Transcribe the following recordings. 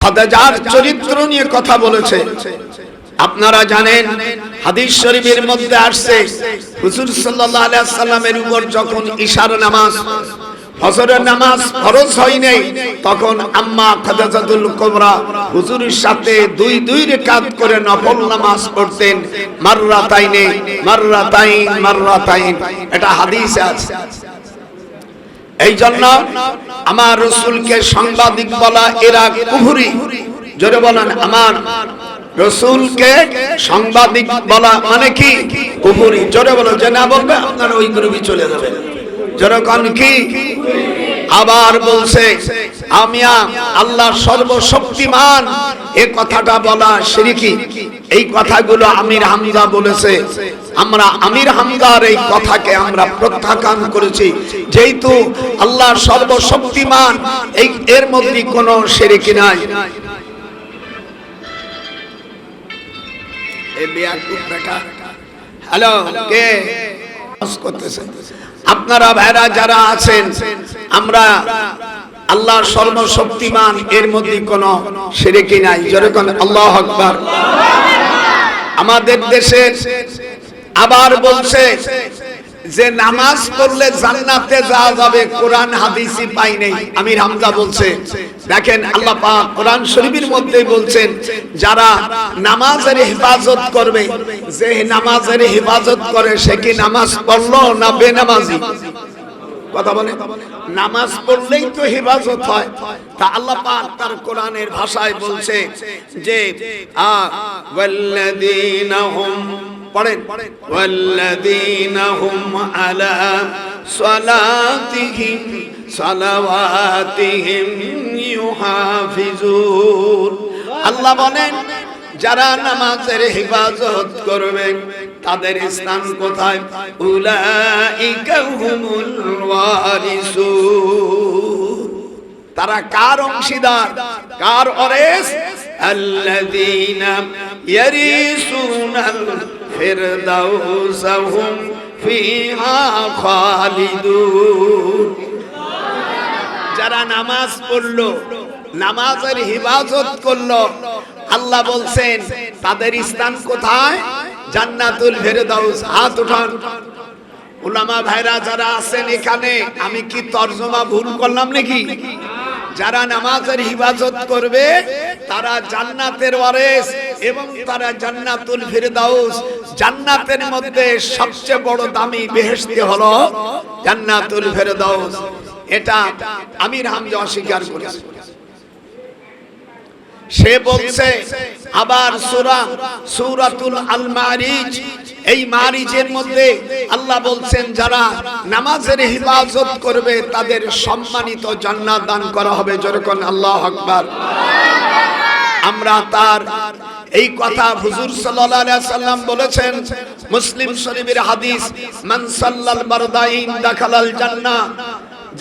খাদিজার চরিত্র নিয়ে কথা বলেছে। আপনারা জানেন হাদিস শরীফের মধ্যে আসছে হুজুর সাল্লাল্লাহু আলাইহি ওয়াসাল্লামের উপর যখন ইশার নামাজ ফজরের নামাজ ফরজ হয় নাই, তখন আম্মা খাদিজাতুল কুবরা হুজুরের সাথে দুই রাকাত করে নফল নামাজ পড়তেন, মাররাতাইনে মাররাতাইন। এটা হাদিসে আছে। এই জন্য আমার রাসূলকে সাংবাদিক বলা এরা কুফরি। জোরে বলেন, আমার রাসূলকে সাংবাদিক বলা মানে কি? কুফরি। জোরে বলো, যে না বলবে আপনারা ওই গ্রুপে চলে যাবেন। জোরে কোন কি? আবার বলছে আমি আল্লাহ সর্বশক্তিমান, এই কথাটা বলা শিরকি। এই কথাগুলো আমির হামজা বলেছে। আমরা আমির হামজার এই কথাকে আমরা প্রত্যাখ্যান করেছি, যেহেতু আল্লাহ সর্বশক্তিমান, এর মধ্যে কোনো শিরকি নাই। হ্যালো, কে করতেছে? আপনারা ভাইরা যারা আছেন, আমরা আল্লাহর সর্বশক্তিমান, এর মধ্যে কোনো শিরকি নাই। যেরকম আল্লাহু আকবার। আমাদের দেশে আবার বলছে যে নামাজ পড়লে জান্নাতে যাওয়া যাবে, কোরআন হাদিসই পাই নাই। আমির হামজা বলছে, দেখেন আল্লাহ পাক কোরআন শরীফের মধ্যে বলছেন যারা নামাজের হেফাজত করবে, যে নামাজের হেফাজত করে সে কি নামাজ পড়লো না বেনামাজি? কথা বলে, নামাজ পড়লেই তো হেফাজত হয়। তা আল্লাহ পাক তার কোরআনের ভাষায় বলছে যে ওয়াল্লাযীনা হুম, পড়েন, ওয়াল্লাযীনা হুম আলা সালাতিহিম সালাওয়াতিহিম ইউহাফিজুন। আল্লাহ বলেন যারা নামাজের হেফাজত করবে তাদের স্থান কোথায়? উলাইকা হুমুল ওয়ারিসুন। তারা কার অংশীদার, কার ওয়ারিস? আল্লাযীনা ইয়ারিসুনাল ফিরদাউস হুম ফিহা খালিদুন। যারা নামাজ পড়লো, নামাজের হেফাজত করলো, আল্লাহ বলছেন তাদের স্থান কোথায়? জান্নাতুল ফেরদাউস। হাত উঠান উলামা ভাইরা যারা আছেন এখানে। আমি কি তরজমা ভুল করলাম নাকি? যারা নামাজের হেফাজত করবে তারা জান্নাতের ওয়ারিস এবং তারা জান্নাতুল ফিরদাউস। জান্নাতের মধ্যে সবচেয়ে বড় দামি বেহেশতে হলো জান্নাতুল ফিরদাউস। এটা আমির হামজা অস্বীকার করেছে। সে বলছে আবার সূরাতুল আল মারিজ, এই মারিজের মধ্যে আল্লাহ বলছেন যারা নামাজের হেফাজত করবে তাদের সম্মানিত জান্নাত দান করা হবে। যেরকম আল্লাহু আকবার। আমরা তার এই কথা হুজুর সাল্লাল্লাহু আলাইহি ওয়াসাল্লাম বলেছেন, মুসলিম শরীফের হাদিস, মান সাল্লাল বারদাইন দাখালাল জান্নাহ।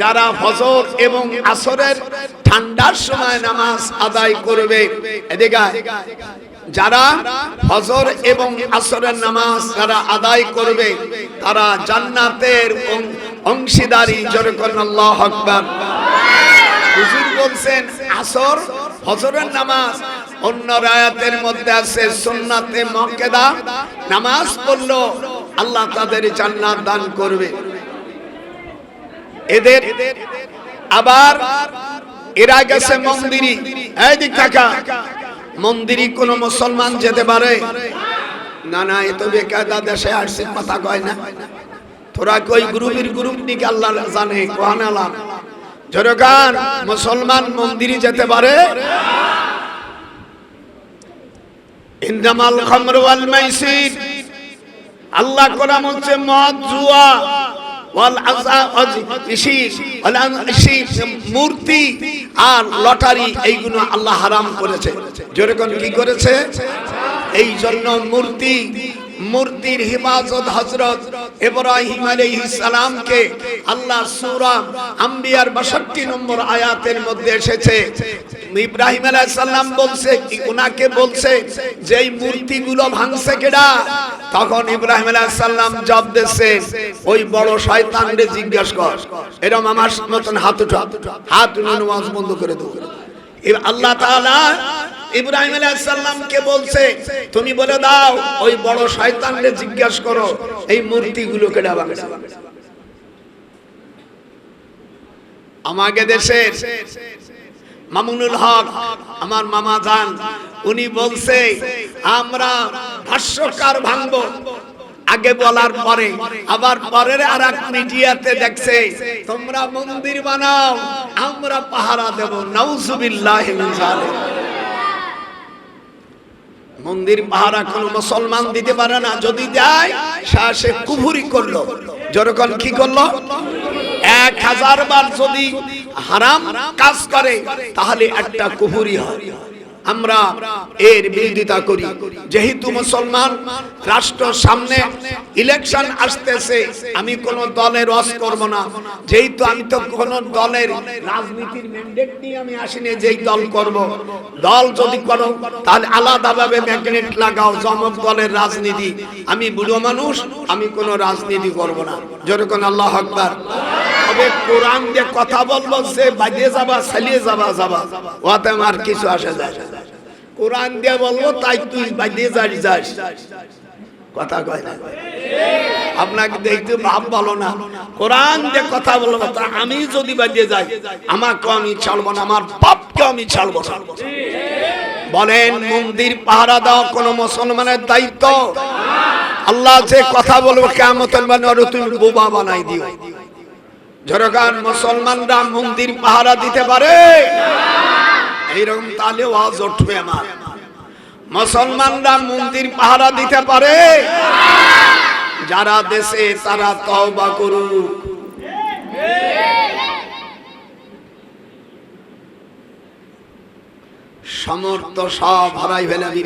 যারা ফজর এবং আসরের ঠান্ডার সময় নামাজ আদায় করবে, এদিকে যারা ফজর এবং আসরের নামাজ যারা আদায় করবে তারা জান্নাতের অংশীদারি। যেরকম আল্লাহু আকবার। হুজুর বলছেন আসর ফজরের নামাজ, অন্য রায়াতের মধ্যে আছে সুন্নাতে মুআক্কাদা, নামাজ পড়লো আল্লাহ তাদের জান্নাত দান করবে। এদের আবার এরা গেছে মন্দিরে। এই দিক থাকা মন্দিরে কোন মুসলমান যেতে পারে না? না, এ তো বেকায়দা দেশে আসছে, কথা কয় না। তোরা কই গ্রুপের গ্রুপ নিকে আল্লাহ জানে। কোরআন আলাম জরগান মুসলমান মন্দিরে যেতে পারে? ইন্নামাল খামরু ওয়াল মাইসির, আল্লাহ কোরআন হচ্ছে মদ, জুয়া, মূর্তি আর লটারি, এইগুলো আল্লাহ হারাম করেছে। যেরকম কি করেছে? এই জন্য মূর্তির হেফাজত হযরত ইব্রাহিম আলাইহিস সালামকে আল্লাহ সূরা আম্বিয়ার 62 নম্বর আয়াতের মধ্যে এসেছে। ইব্রাহিম আলাইহিস সালাম বলছে, উনাকে বলছে যে এই মূর্তিগুলো ভাঙছে কেডা? তখন ইব্রাহিম আলাইহিস সালাম জবাব দিয়েছে, ওই বড় শয়তানরে জিজ্ঞাসা কর। এরকম আমার মতন হাত উঠা, হাত উঠে নামাজ বন্ধ করে দাও। আল্লাহ তাআলা ইব্রাহিম আলাইহিস সালামকে বলছে তুমি বলে দাও ওই বড় শয়তানকে জিজ্ঞাসা করো এই মূর্তিগুলো কেডা বানাইছে। আমাদের দেশের মামুনুল হক আমার মামা জান উনি বলছে আমরা ভাষ্যকার ভাঙবো, আগে বলার পরে আবার পরের আরেক মিডিয়াতে দেখছে তোমরা মন্দির বানাও আমরা পাহারা দেব। নাউজুবিল্লাহি মিন যালিক। মন্দির পাহারা কোন মুসলমান দিতে পারে না, যদি দেয় সে কুফরি করলো। যখন কি করলো 1000 বার যদি হারাম কাজ করে তাহলে একটা কুফরি হয়। আমরা এর বিরোধিতা করি। যেহেতু মুসলমান রাষ্ট্র সামনে ইলেকশন আসতেছে, আমি কোন দলের ওয়াজ করব না, যেহেতু আমি তো কোন দলের রাজনীতির ম্যান্ডেট নিয়ে আমি আসিনি যেই দল করব। দল যদি করো তাহলে আলাদাভাবে ম্যাগনেট লাগাও জমক দলের রাজনীতি। আমি বুড়ো মানুষ, আমি কোন রাজনীতি করব না। যেরকম আল্লাহু আকবার। তবে কোরআন দিয়ে কথা বলবো যে বাজিয়ে যাবা চালিয়ে যাবা ওতে আমার কিছু আসে যায়। কোরআন দিয়ে বলবো তাই তুই বাজিয়ে যাস কথা কয় না। আপনাকে দেখতে ভাব বলো না, কোরআন দিয়ে কথা বলবো তা আমি যদি বাজিয়ে যাই আমাকে আমি ছাড়বো না, আমার বাপকে আমি ছাড়বো না। বলেন মন্দির পাহারা দাও কোন মুসলমানের দায়িত্ব? আল্লাহ যে কথা বলবো কিয়ামতের দিন তুমি বোবা বানাই দিও। যখন মুসলমানরা মন্দির পাহারা দিতে পারে এইরকম তাহলে ওয়াজ উঠবে আমার। মুসলমানরা মন্দির পাহারা দিতে পারে, যারা দেশে তারা তওবা করুক। সমর্থ সব হারাই ফেলাবি,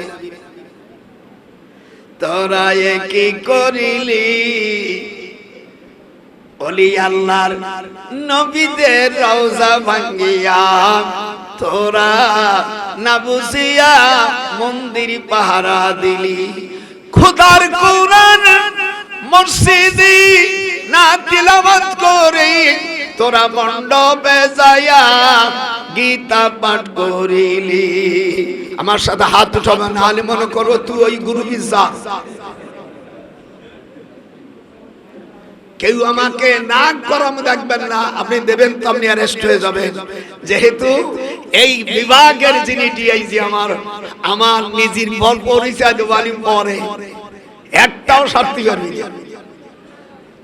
তোরা কি করিলি ওলি আল্লাহর নবীদের রওজা ভাঙ্গিয়া, তোরা না বুঝিয়া মন্দির পাহারা দিলি। খোদার কোরআন মসজিদি না তিলাওয়াত করে তোরা মণ্ডপে যায়া গীতা পাঠ করিলি। আমার সাথে হাত উঠাবে না হলে মনে করো তুই ওই গুরু বিজা। কেউ আমাকে না গরম দেখবেন না, আপনি দেবেন তো আপনি অ্যারেস্ট হয়ে যাবেন। যেহেতু এই বিভাগের যিনি ডিআইজি আমার নিজের বল পরিচয় দেওয়ালি পরে একটাও শাস্তি করবি।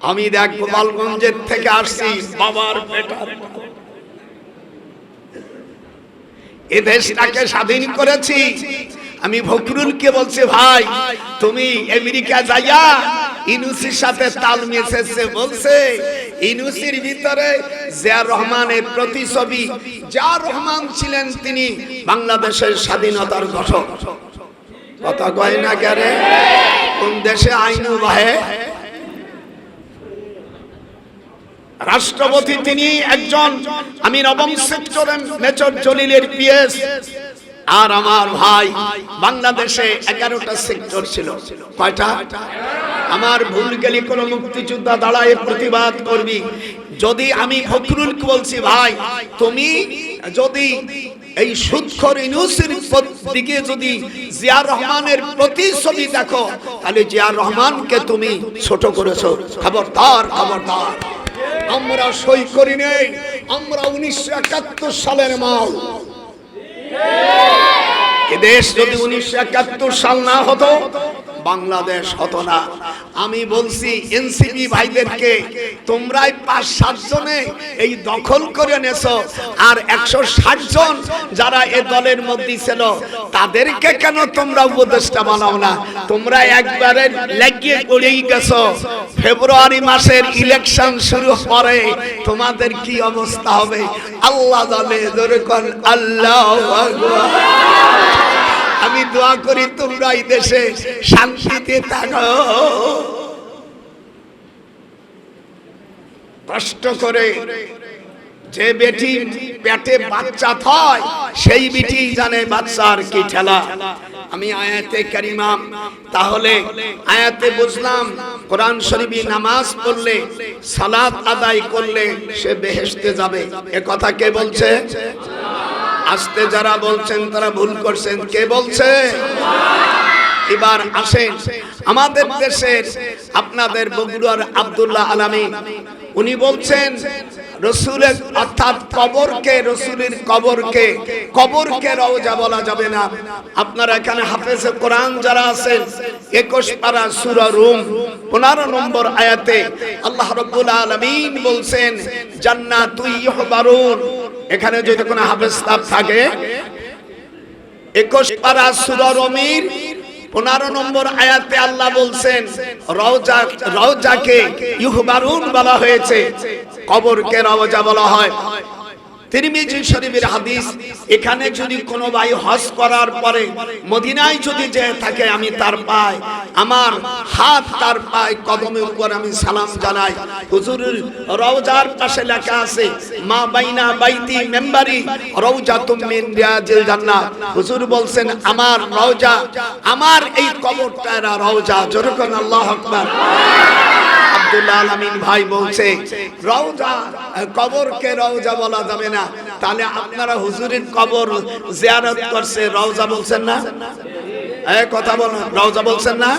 আমি দেখ গোপালগঞ্জের থেকে আসছি, বাবার বেটার এ দেশটাকে স্বাধীন করেছি। আমি ফখরুলকে বলছি ভাই তুমি আমেরিকা যাইয়া ইউনুসের সাথে তাল মিশাইছে, বলছে ইউনুসের ভিতরে জিয়া রহমানের প্রতিছবি। জিয়া রহমান ছিলেন তিনি বাংলাদেশের স্বাধীনতার ঘোষক। কথা কয় না কেরে? কোন দেশে আইনু বাহে রাষ্ট্রপতি তিনি একজন। আমি নবম সেক্টরে মেজর জলিলের পিএস। আর আমার ভাই বাংলাদেশে 11টা সেক্টর ছিল। কয়টা? আমার ভুল গেলে কোন মুক্তিযোদ্ধা দাঁড়ায় প্রতিবাদ করবি। যদি আমি ফখরুলকে বলছি ভাই তুমি যদি এই সুদখোর ইউনুসের দিকে যদি জিয়া রহমানের প্রতিছবি দেখো তাহলে জিয়া রহমানকে তুমি ছোট করেছো। খবরদার খবরদার, আমরা সই করি নেই। আমরা 1971 সালের মাল। এদেশ যদি 1971 সাল না হতো বাংলাদেশ হতো না। আমি বলছি এনসিপি ভাইদেরকে তোমরাই 5-7 জনে এই দখল করে নেছো, আর 160 জন যারা এই দলের মধ্যে ছিল তাদেরকে কেন তোমরা উপদেষ্টা বানাও না? তোমরা একবারে লাগিয়ে পড়েই গেছো। ফেব্রুয়ারি মাসের ইলেকশন শুরু পরে তোমাদের কি অবস্থা হবে আল্লাহ জানে। জোরে কোন আল্লাহু আকবার। আমি দোয়া করি তোমরা এই দেশে শান্তিতে থাকো। কষ্ট করে যে বেটি পেটে বাচ্চা হয় সেই বেটি জানে বাচ্চার কি ঠেলা। আমি আয়াতে কারিমা তাহলে আয়াতে বুঝলাম কোরআন শরীফে নামাজ পড়লে সালাত আদায় করলে সে বেহেশতে যাবে। এ কথা কে বলছে? আসতে যারা বলছেন তারা ভুল করছেন। কে বলছে? এবার আসেন, আমাদের দেশের আপনাদের বগুড়ার আব্দুল্লাহ আলামী উনি বলছেন রসুলের অর্থাৎ কবরকে, রসুলের কবরকে রওজা বলা যাবে না। আপনারা এখানে হাফেজে কোরআন যারা আছেন 21 পারা সূরা রুম 15 নম্বর আয়াতে আল্লাহ রাব্বুল আলামিন বলছেন জান্নাতুল ইউহবারুন। এখানে যদি কোনো হাফেজ সাহেব থাকে 21 পারা সূরা রুমের 15 নম্বর আয়াতে আল্লাহ বলছেন রওজাকে ইউহবারুন বলা হয়েছে, কবরকে রওজা বলা হয়। তিরমিজি শরীফের হাদিস। এখানে যদি কোনো ভাই হজ করার পরে মদিনায় যদি যে থাকে, আমি তার পায়ে আমার হাত তার পায়ে কদমের উপর আমি সালাম জানাই। হুজুরের রওজার পাশে লেখা আছে মা বাইনা বাইতি মেম্বারি রওজাতুম মিন রিয়াজিল জান্নাহ। হুজুর বলছেন আমার রওজা, আমার এই কবরটা রওজা। জোরে কোন আল্লাহু আকবার। আব্দুল্লাহ আলামিন ভাই বলছে রওজা, কবরকে রওজা বলা যাবে না। তাহলে আপনারা হুজুরের কবর জিয়ারত করছে, রওজা বলছেন না? কথা বলুন, রওজা বলছেন না?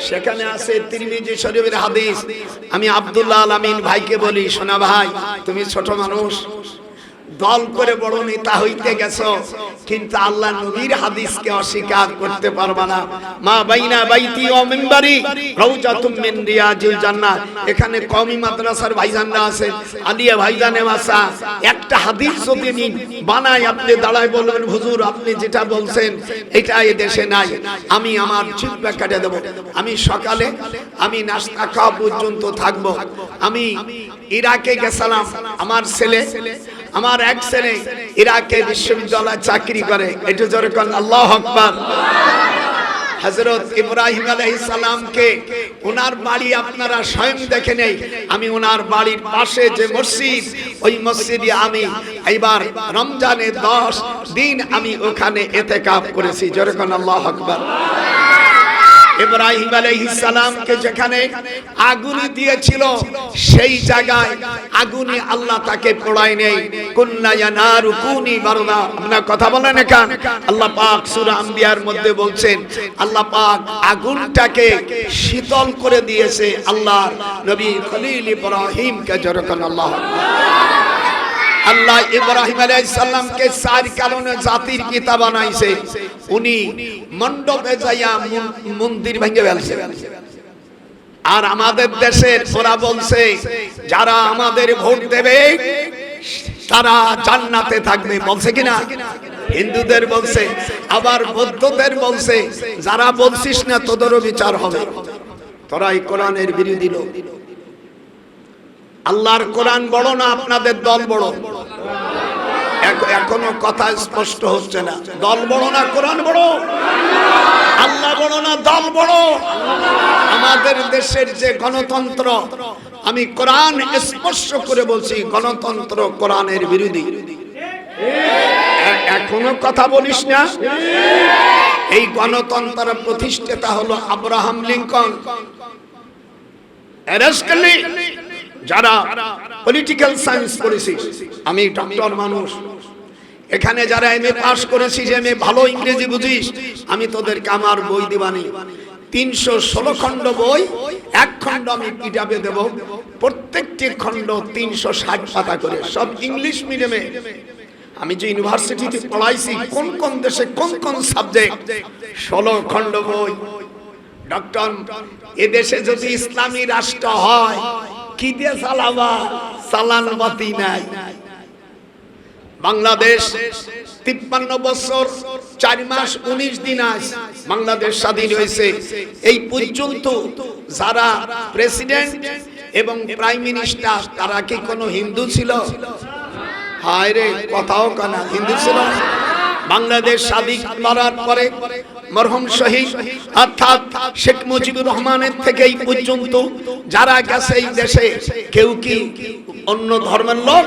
সেখানে আছে তিরমিজি শরীফের হাদিস। আমি আব্দুল্লাহ আলামিন ভাইকে বলি, শোনা ভাই, তুমি ছোট মানুষ, দল করে বড় নেতা হইতে গেছো, কিন্তু আল্লাহ নবীর হাদিসকে অস্বীকার করতে পারবা না। মা বাইনা বাইতি ওয়া মিনবারি রাউজাতুম মিন রিয়াজিল জান্নাহ। এখানে কওমি মাদ্রাসার ভাইজানরা আছে, আলিয়া ভাইজানে মাসা, একটা হাদিস যদি বানায় আপনি দাঁড়ায় বলবেন হুজুর আপনি যেটা বলছেন এটা এই দেশে নাই, আমি আমার জিহ্বা কেটে দেব। আমি সকালে আমি নাস্তা খাওয়া পর্যন্ত থাকবো। আমি ইরাকে গেছিলাম, আমার ছেলে, আমার এক ছেলে ইরাকে বিশ্ববিদ্যালয়ে চাকরি করে। এটা জোরে কোন আল্লাহু আকবার। হযরত ইব্রাহিম আলাইহিস সালামকে ওনার বাড়ি আপনারা স্বয়ং দেখে নেই। আমি ওনার বাড়ির পাশে যে মসজিদ, ওই মসজিদে আমি এবার রমজানে 10 দিন আমি ওখানে ইতিকাফ করেছি। জোরে কোন আল্লাহু আকবার। ইব্রাহিম আলাইহিস সালামকে যেখানে আগুন দিয়েছিল সেই জায়গায় আগুনে আল্লাহ তাকে পোড়ায় নেই। কুল্লা ইয়ানারু কুনি বারদা। আপনারা কথা বলেন এখান। আল্লাহ পাক সূরা আম্বিয়ার মধ্যে বলছেন আল্লাহ পাক আগুনটাকে শীতল করে দিয়েছে আল্লাহর নবী খলিল ইব্রাহিমকে। জোরে আল্লাহ। আল্লাহ ইব্রাহিম আলাইহিস সালামকে 4 কারণে জাতির পিতা বানাইছে। উনি মণ্ডপে যাইয়া মন্দির ভেঙে ফেলছে। আর আমাদের দেশের ওরা বলছে যারা আমাদের ভোট দেবে তারা জান্নাতে থাকবে, বলছে কিনা? হিন্দুদের বলছে, আবার বৌদ্ধদের বলছে যারা বলছিস না তোদেরও বিচার হবে, তোরাই কোরআনের বিরোধী লোক। আল্লাহর কোরআন বড় না আপনাদের দল বড়? এখনো কথা স্পষ্ট হচ্ছে না। দল বড় না কোরআন বড়? আল্লাহ বড় না দল বড়? আমাদের দেশের যে গণতন্ত্র, আমি কোরআন স্পর্শ করে বলছি গণতন্ত্র কোরআনের বিরোধী। এখনো কথা বলিস না? এই গণতন্ত্র প্রতিষ্ঠাতা হলো আব্রাহাম লিঙ্কন, অ্যারেস্টলি। যারা পলিটিক্যাল সায়েন্স পড়েছি, আমি ডক্টর মানুষ, এখানে যারা এমএ পাস করেছি, যে এমএ ভালো ইংরেজি বুঝিস, আমি তোদেরকে আমার বই দিবানি। 316 খণ্ড বই, এক খণ্ড আমি পিটাবে দেব, প্রত্যেকটি খণ্ড 360 পাতা করে, সব ইংলিশ মিডিয়ামে। আমি যে ইউনিভার্সিটিতে পড়াইছি কোন কোন দেশে কোন কোন সাবজেক্ট, 16 খণ্ড বই। ডক্টর, এদেশে যদি ইসলামী রাষ্ট্র হয় কি দিয়ে চালাবা? চালান বাতি নাই। বাংলাদেশ 53 বছর 4 মাস 19 দিন আজ বাংলাদেশ স্বাধীন হয়েছে। এই পর্যন্ত যারা প্রেসিডেন্ট এবং প্রাইম মিনিস্টার তারা কি কোনো হিন্দু ছিল? হায় রে, কথাও কানা, হিন্দু ছিল? বাংলাদেশ স্বাধীন করার পরে মরহুম শহীদ অর্থাৎ শেখ মুজিবুর রহমানের থেকে এই পর্যন্ত যারা গেছে এই দেশে, কেউ কি অন্য ধর্মের লোক?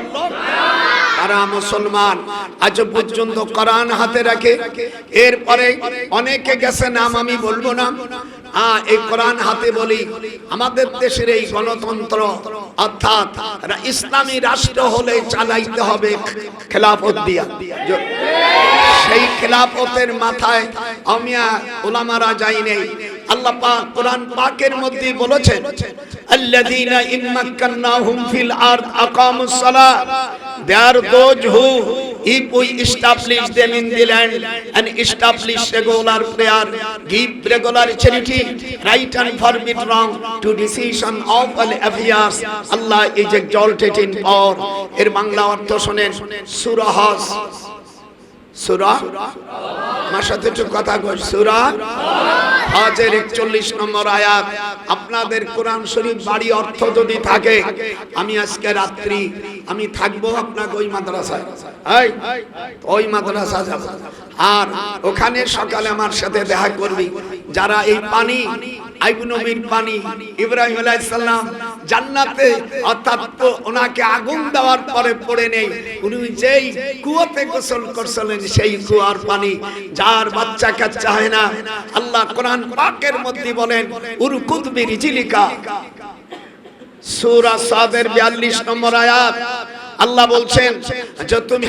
তারা মুসলমান। আজ পর্যন্ত কোরআন হাতে রাখে। এরপরে অনেকে গেছে, নাম আমি বলবো না। এই কোরআন হাতে বলি, আমাদের দেশের এই গণতন্ত্র অর্থাৎ ইসলামী রাষ্ট্র হলে চালাইতে হবে খেলাফত দিয়া। সেই খেলাফতের মাথায় আমিয়া উলামারা যাই নেই। আল্লাহ পাক কোরআন পাকের মধ্যে বলেছেন, আল্লাযীনা ইম্মাক্কান্নাহুম ফিল আরদ আকামুস সালাহ, they are those who if we establish them in the land and establish regular prayer, give regular charity, right and forbid wrong, to decision of all affairs, Allah is exalted in power. এর বাংলা অর্থ শুনেন, সূরা হজ, সূরা মাসাতে একটু কথা কই, সূরা হজের 41 নম্বর আয়াত। আপনাদের কোরআন শরীফ বাড়ি অর্থ যদি থাকে, আমি আজকে রাত্রি আমি থাকবো আপনাকে ওই মাদ্রাসায়, ওই মাদ্রাসা যাব, আর ওখানে সকালে আমার সাথে দেখা করবি। যারা এই পানি আইয়ুব নবীর পানি ইব্রাহিম আলাইহিস সালাম জান্নাতে অর্থাৎ ওনাকে আগুন দেওয়ার পরে পড়ে নেই, উনি যেই কুয়াতে গোসল করছিলেন সেই কুয়ার পানি, যার বাচ্চা কাচ্চা হয় না, আল্লাহ কোরআন পাকের মধ্যে বলেন উরকুদ বিরিজিলিকা, সূরা সাদের 42 নম্বর আয়াত। আল্লাহ বলছেন যে তুমি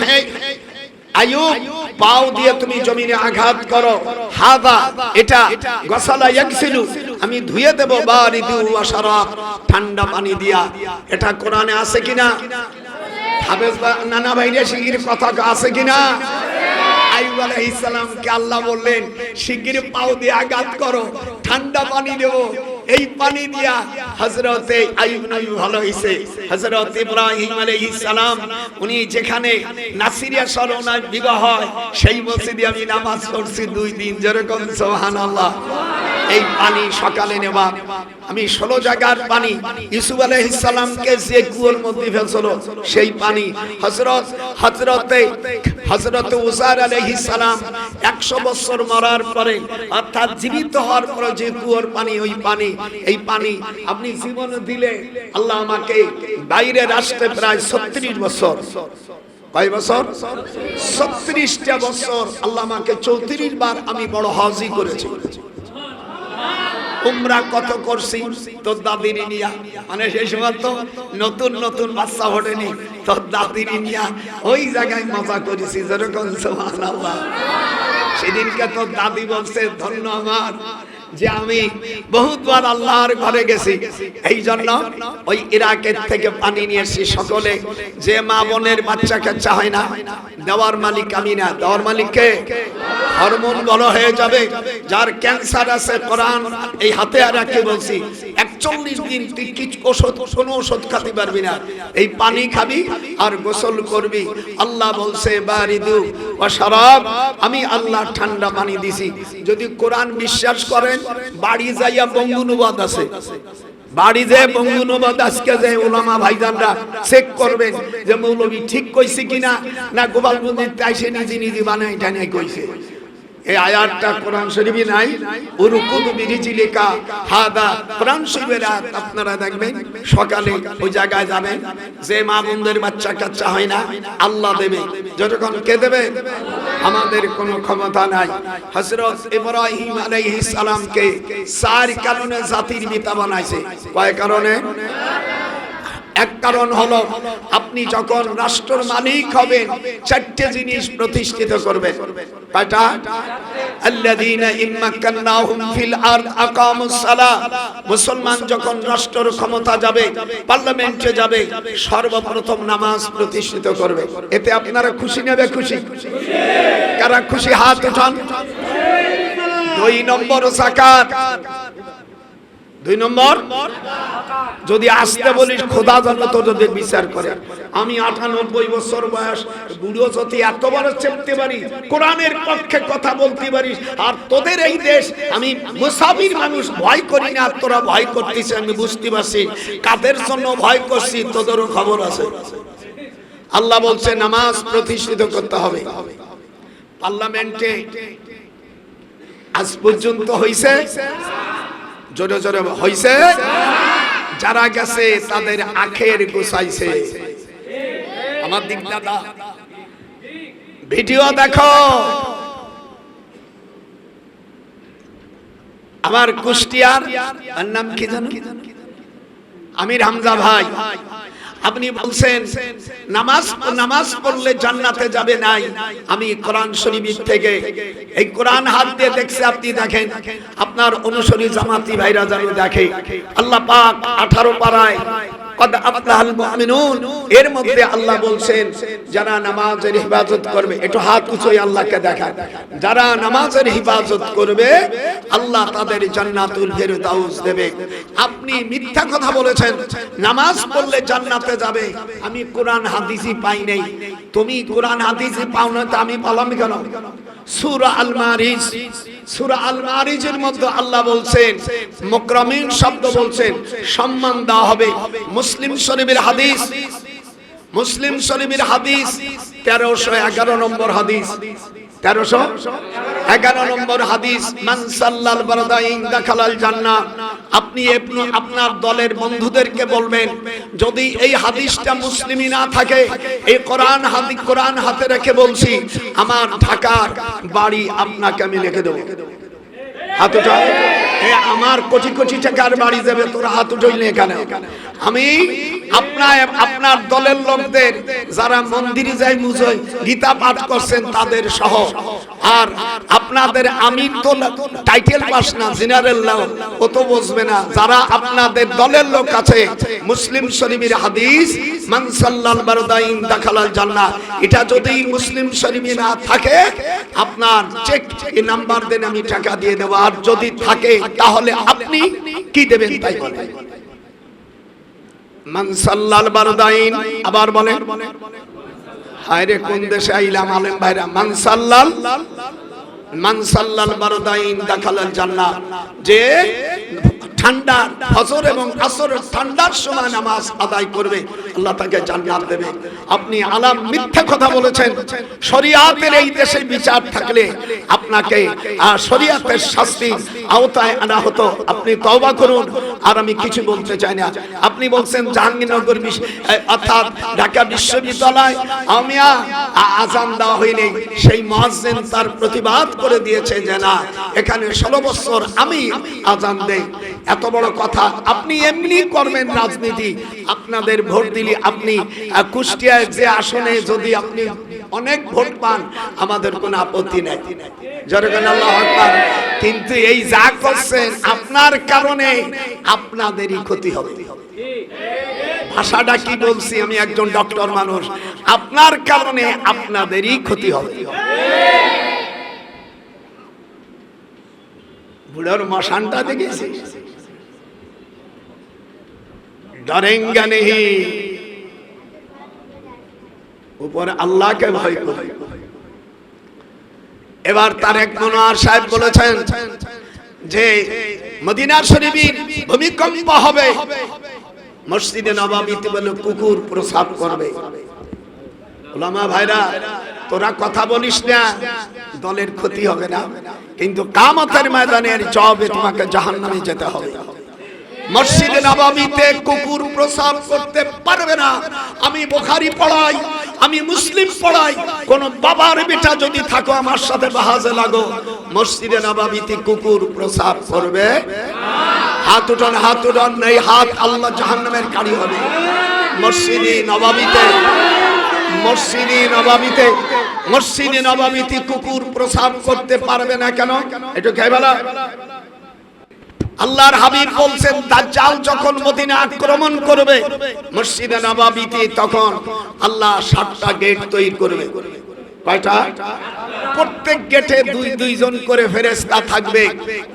আইয়ুব পাও দিয়ে তুমি জমিনে আঘাত করো, হাদা এটা গসালা ইয়াগসিলু আমি ধুয়ে দেব, বারিদু ওয়া শারাব ঠান্ডা পানি দিয়া। এটা কোরআনে আছে কিনা? হাফেজ নানা ভাইরা শিগগির কথা আছে কিনা? আইয়ুব আলাইহিস সালামকে আল্লাহ বললেন শিগগির পাও দিয়ে আঘাত করো, ঠান্ডা পানি দেব। এই পানি দিয়া হযরতে আইয়ুব নবী ভালো হইছে। হযরত ইব্রাহিম আলাইহিস সালাম উনি যেখানে নাসিরিয়া সরনায় বিবাহ হয় সেই মসজিদে আমি নামাজ পড়ছি 2 দিন, যেরকম সুবহানাল্লাহ। এই পানি সকালে নেওয়া, আমি 16 জায়গার পানি ইউসুফ আলাইহিস সালামকে যে কুয়োর মধ্যে ফেলছিল সেই পানি, হযরতে উসার আলাইহিস সালাম 100 বছর মরার পরে অর্থাৎ জীবিত হওয়ার পরে যে কুয়োর পানি, ওই পানি, এই পানি আপনি জীবন দিলে আল্লাহ আমাকে বাইরে রাষ্ট্রে প্রায় 36 বছর, কয় বছর? 36টা বছর আল্লাহ আমাকে 34 বার আমি বড় হজই করেছি। উমরা কত করছি তোর দাদির নিয়া, মানে সেই সময় তো নতুন নতুন বাচ্চা ওঠেনি, তোর দাদির নিয়া ওই জায়গায় মজা করেছি, যেরকম সুবহানাল্লাহ। সেদিনকে তোর দাদি বলছে ধন্য আমার যে আমি বহুতবার আল্লাহর ঘরে গেছি, এই জন্য ওই ইরাকের থেকে পানি নিয়ে এসেছি। সকলে যে মা বোনের বাচ্চা কাচ্চা হয় না, দেওয়ার মালিক আমি না, দেওয়ার মালিক কে? হরমোন বড় হয়ে যাবে, যার ক্যান্সার আছে, কোরআন এই হাতে আর রাখতে বলছি 41 দিন তুই কিছু ওষুধ, কোনো ওষুধ খেতে পারবি না, এই পানি খাবি আর গোসল করবি। আল্লাহ বলছে বারিদু ওয়া শারাব, আমি আল্লাহ ঠান্ডা পানি দিছি। যদি কোরআন বিশ্বাস করেন বাড়ি যাইয়া বঙ্গুনুবাদ আছে, বাড়ি যে বঙ্গুনুবাদ আজকে যে উলামা ভাইজানরা চেক করবেন যে মৌলবী ঠিক কইছে কিনা, না গোপালগঞ্জে আইসে নিজে নিজে বানাই টানাই কইছে। এই আয়াতটা কোরআন শরীফে নাই, উরকুদ বিরিজিলিকা হাদা কোরআন শরীফের আয়াত। আপনারা দেখবেন সকালে ওই জায়গায় যাবেন, যে মা বোনদের বাচ্চা কাচ্চা হয় না আল্লাহ দেবে, যতক্ষণ কে দেবে? আমাদের কোনো ক্ষমতা নাই। হযরত ইব্রাহিম আলাইহিস সালামকে 4 কারণে জাতির পিতা বানাইছে। কয় কারণে? এক কারণ হলো আপনি যখন রাষ্ট্রের মালিক হবেন 4টে জিনিস প্রতিষ্ঠিত করবেন। কয়টা? আল্লাযীনা ইম্মাক্কান্নাহুম ফিল আরদ আকামুস সালাহ, মুসলমান যখন রাষ্ট্রের ক্ষমতা যাবে, পার্লামেন্টে যাবে, সর্বপ্রথম নামাজ প্রতিষ্ঠিত করবে। এতে আপনারা খুশি নেবে? খুশি? কারা খুশি হাত উঠান। 2 নম্বর যাকাত। 2 নম্বর যদি আসতে বলিস খোদা জানো তো যদি বিচার করে। আমি 98 বছর বয়স, বুড়ো যদি এত বড় চেপতে পারি, কোরআনের পক্ষে কথা বলতে পারিস, আর তোদের এই দেশ আমি মুসাফির মানুষ ভয় করি না, তোরা ভয় করতিস, আমি বুঝতে পারছি কাদের জন্য ভয় করছি, তোদেরও খবর আছে। আল্লাহ বলছে নামাজ প্রতিষ্ঠিত করতে হবে। পার্লামেন্টে আজ পর্যন্ত হইছে, জোরে জোরে হইছে, যারা গেছে তাদের আখের গোছাইছে। আমার দিক দাদা ভিডিও দেখো, আমার কুষ্টিয়ার নাম কি জানো? আমির হামজা ভাই, আপনি বলছেন নামাজ পড়লে জান্নাতে যাবে নাই। আমি কোরআন শরীফ থেকে এই কোরআন হাত দিয়ে দেখছি, আপনি দেখেন, আপনার অনুসারী জামাতি ভাইরা যেন দেখে। আল্লাহ পাক 18 পারায় কদ আফলাহাল মুমিনুন এর মধ্যে আল্লাহ বলছেন যারা নামাজের হিফাজত করবে, একটু হাত উঁচিয়ে আল্লাহকে দেখান, যারা নামাজের হিফাজত করবে আল্লাহ তাদের জান্নাতুল ফেরদাউস দেবে। আপনি মিথ্যা কথা বলেছেন, নামাজ পড়লে জান্নাতে যাবে। আমি কোরআন হাদিসই পাই নাই। তুমি কোরআন হাদিসই পাও না, তা আমি পালাম কেন? সূরা আল মারিজ, সূরা আল মারিজের মধ্যে আল্লাহ বলছেন, মুকরামিন শব্দ বলছেন, সম্মান দেওয়া হবে। মুসলিম শরীফের হাদিস, মুসলিম শরীফের হাদিস 1311 নম্বর হাদিস, 1311 নম্বর হাদিস, মান সাল্লাল বারদাইন দাখালাল জান্নাহ। আপনি আপনার দলের বন্ধুদেরকে বলবেন, যদি এই হাদিসটা মুসলিমই না থাকে, এই কোরআন হাতে রেখে বলছি, আমার ঢাকার বাড়ি আপনাকে আমি লিখে দেবো। হাত উঠা, আমার কোটি কোটি টাকার বাড়ি যাবে, তোরা হাত উঠাইলে এখানে। আমি আপনার দলের লোকদের যারা মন্দিরে যায় মুজয় গীতা পাঠ করছেন তাদের সহ, আর আপনাদের আমির তো টাইটেল পাস না, জেনারেল নাও, ও তো বুঝবে না। যারা আপনাদের দলের লোক আছে, মুসলিম শরীফের হাদিস মান সাল্লাল বারদাইন দাখালাল জান্নাহ, এটা যদি মুসলিম শরীফে না থাকে আপনার চেক নাম্বার দেন, আমি টাকা দিয়ে দেব। আর যদি থাকে তাহলে আপনি কি দেবেন তাই বলেন। মান সাল্লাল বারদাইন, আবার বলেন, হায়রে কোন দেশে আইলাম আলেম ভাইরা। মান সাল্লাল বারদাইন দাখালাল জান্নাহ, যে ঠান্ডা ফজর এবং আসরের ঠান্ডার সময় নামাজ আদায় করবে আল্লাহ তাকে জান্নাত দেবে। আপনি আলাম মিথ্যা কথা বলেছেন। শরিয়াতের এই দেশে বিচার থাকলে আপনাকে শরিয়াতের শাস্তি আওতায় আনা হতো। আপনি তওবা করুন। আর আমি কিছু বলতে চাই না। আপনি বলছেন জাহাঙ্গীরনগর অর্থাৎ ঢাকা বিশ্ববিদ্যালয় আমিয়া আজান দেওয়া হয়নি, সেই মুয়াজ্জিন তার প্রতিবাদ করে দিয়েছে যে না, এখানে 16 বছর আমি আজান দেই। এত বড় কথা। আপনি এমনি করবেন রাজনীতি, আপনাদের ভোট দিলে আপনি কুষ্টিয়ায় যে আসনে যদি আপনি অনেক ভোট পান আমাদের কোনো আপত্তি নাই, জোরে বলেন আল্লাহু আকবার। কিন্তু এই যা করছেন আপনার কারণে আপনাদেরই ক্ষতি হবে। ভাষাটা কি বলছি, আমি একজন ডক্টর মানুষ, আপনার কারণে আপনাদেরই ক্ষতি হবে। বুড়োর মশানটা দেখেছি, ডরেঙ্গা নেহি, উপরে আল্লাহকে ভয় করে। এবার তারেক মনোয়ার সাহেব বলেছেন যে মদিনা শরীফের ভূমিকম্প হবে, মসজিদে নববীতে বলে কুকুর প্রসাব করবে। ওলামা ভাইরা, তোরা কথা বলিস না, দলের ক্ষতি হবে না, কিন্তু কিয়ামতের ময়দানের জবাবে তোমাকে জাহান্নামে যেতে হবে। মসজিদে নববীতে কুকুর প্রসাব করতে পারবে না। আমি বুখারী পড়াই, আমি মুসলিম পড়াই, কোন বাবার বেটা যদি থাকো আমার সাথে বাহাজে লাগো, মসজিদে নববীতে কুকুর প্রসাব করবে না। হাত উঠান, হাত উঠান, এই হাত আল্লাহ জাহান্নামের কারি হবে। মসজিদে নববীতে কুকুর প্রসাব করতে পারবে না কেন? একটু খেয়ে বলা। আল্লাহর হাবিব বলছেন দাজ্জাল যখন মদিনা আক্রমণ করবে মসজিদে নববীতে, তখন আল্লাহ 7টা গেট তৈরি করবে। কয়টা? প্রত্যেক গেটে 2 জন করে ফেরেশতা থাকবে।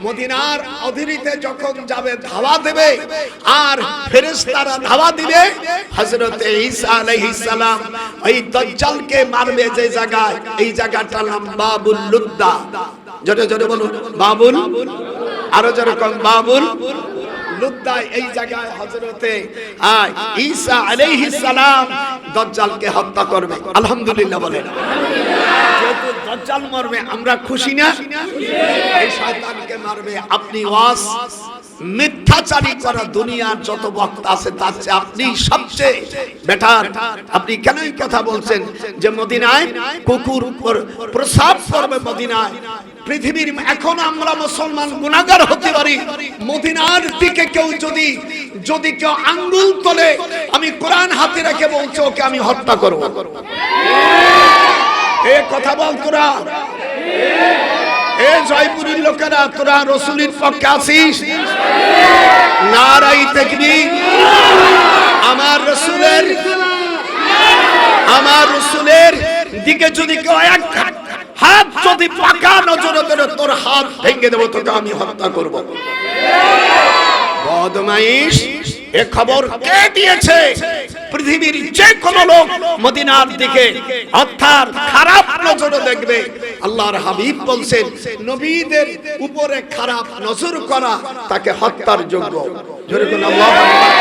মদিনার অধীনে যখন যাবে ধাওয়া দেবে, আর ফেরেশতারা ধাওয়া দিবে হযরত ঈসা আলাইহিস সালাম ওই দাজ্জালকে মারবে যে জায়গায়, এই জায়গাটার নাম বাবুল লুদ্দা। জোরে জোরে বলুন বাবুল, আরো জোরে কোন বাবুল লুদ্দা। এই জায়গায় হযরতে ঈসা আলাইহিস সালাম দাজ্জালকে হত্যা করবে। আলহামদুলিল্লাহ বলেন। যেহেতু দাজ্জাল মরবে আমরা খুশি না? এই শয়তানকে মারবে। আপনি ওয়াজ মিথ্যাচারী করা দুনিয়ার যত বক্তা আছে তার চেয়ে আপনি সবচেয়ে বেটার। আপনি কেন এই কথা বলছেন যে মদিনায় কুকুর প্রসাব করবে? মদিনায় পৃথিবীর এখন আমরা মুসলমান গুনাহগার হতে পারি, মদিনার দিকে কেউ যদি কেউ আঙ্গুল তোলে, আমি কোরআন হাতে রেখে বলছি ওকে আমি হত্যা করব। এ কথা বল তোরা, এ জয়পুরের লোকেরা, তোরা রাসূলের পক্ষে আছিস? নারায়ে তাকবীর। আমার রাসূলের দিকে যদি কেউ এক হাত যদি পাকা নজরে ধরে, তোর হাত ভেঙে দেব, তোকে আমি হত্যা করব। বদমাইশ, এ খবর কে দিয়েছে? পৃথিবীর যে কোন লোক মদিনার দিকে অর্থাৎ খারাপ নজরে দেখবে, আল্লাহর হাবিব বলছেন নবীদের উপরে খারাপ নজর করা তাকে হত্যার যোগ্য। জোরে বলুন আল্লাহু আকবার।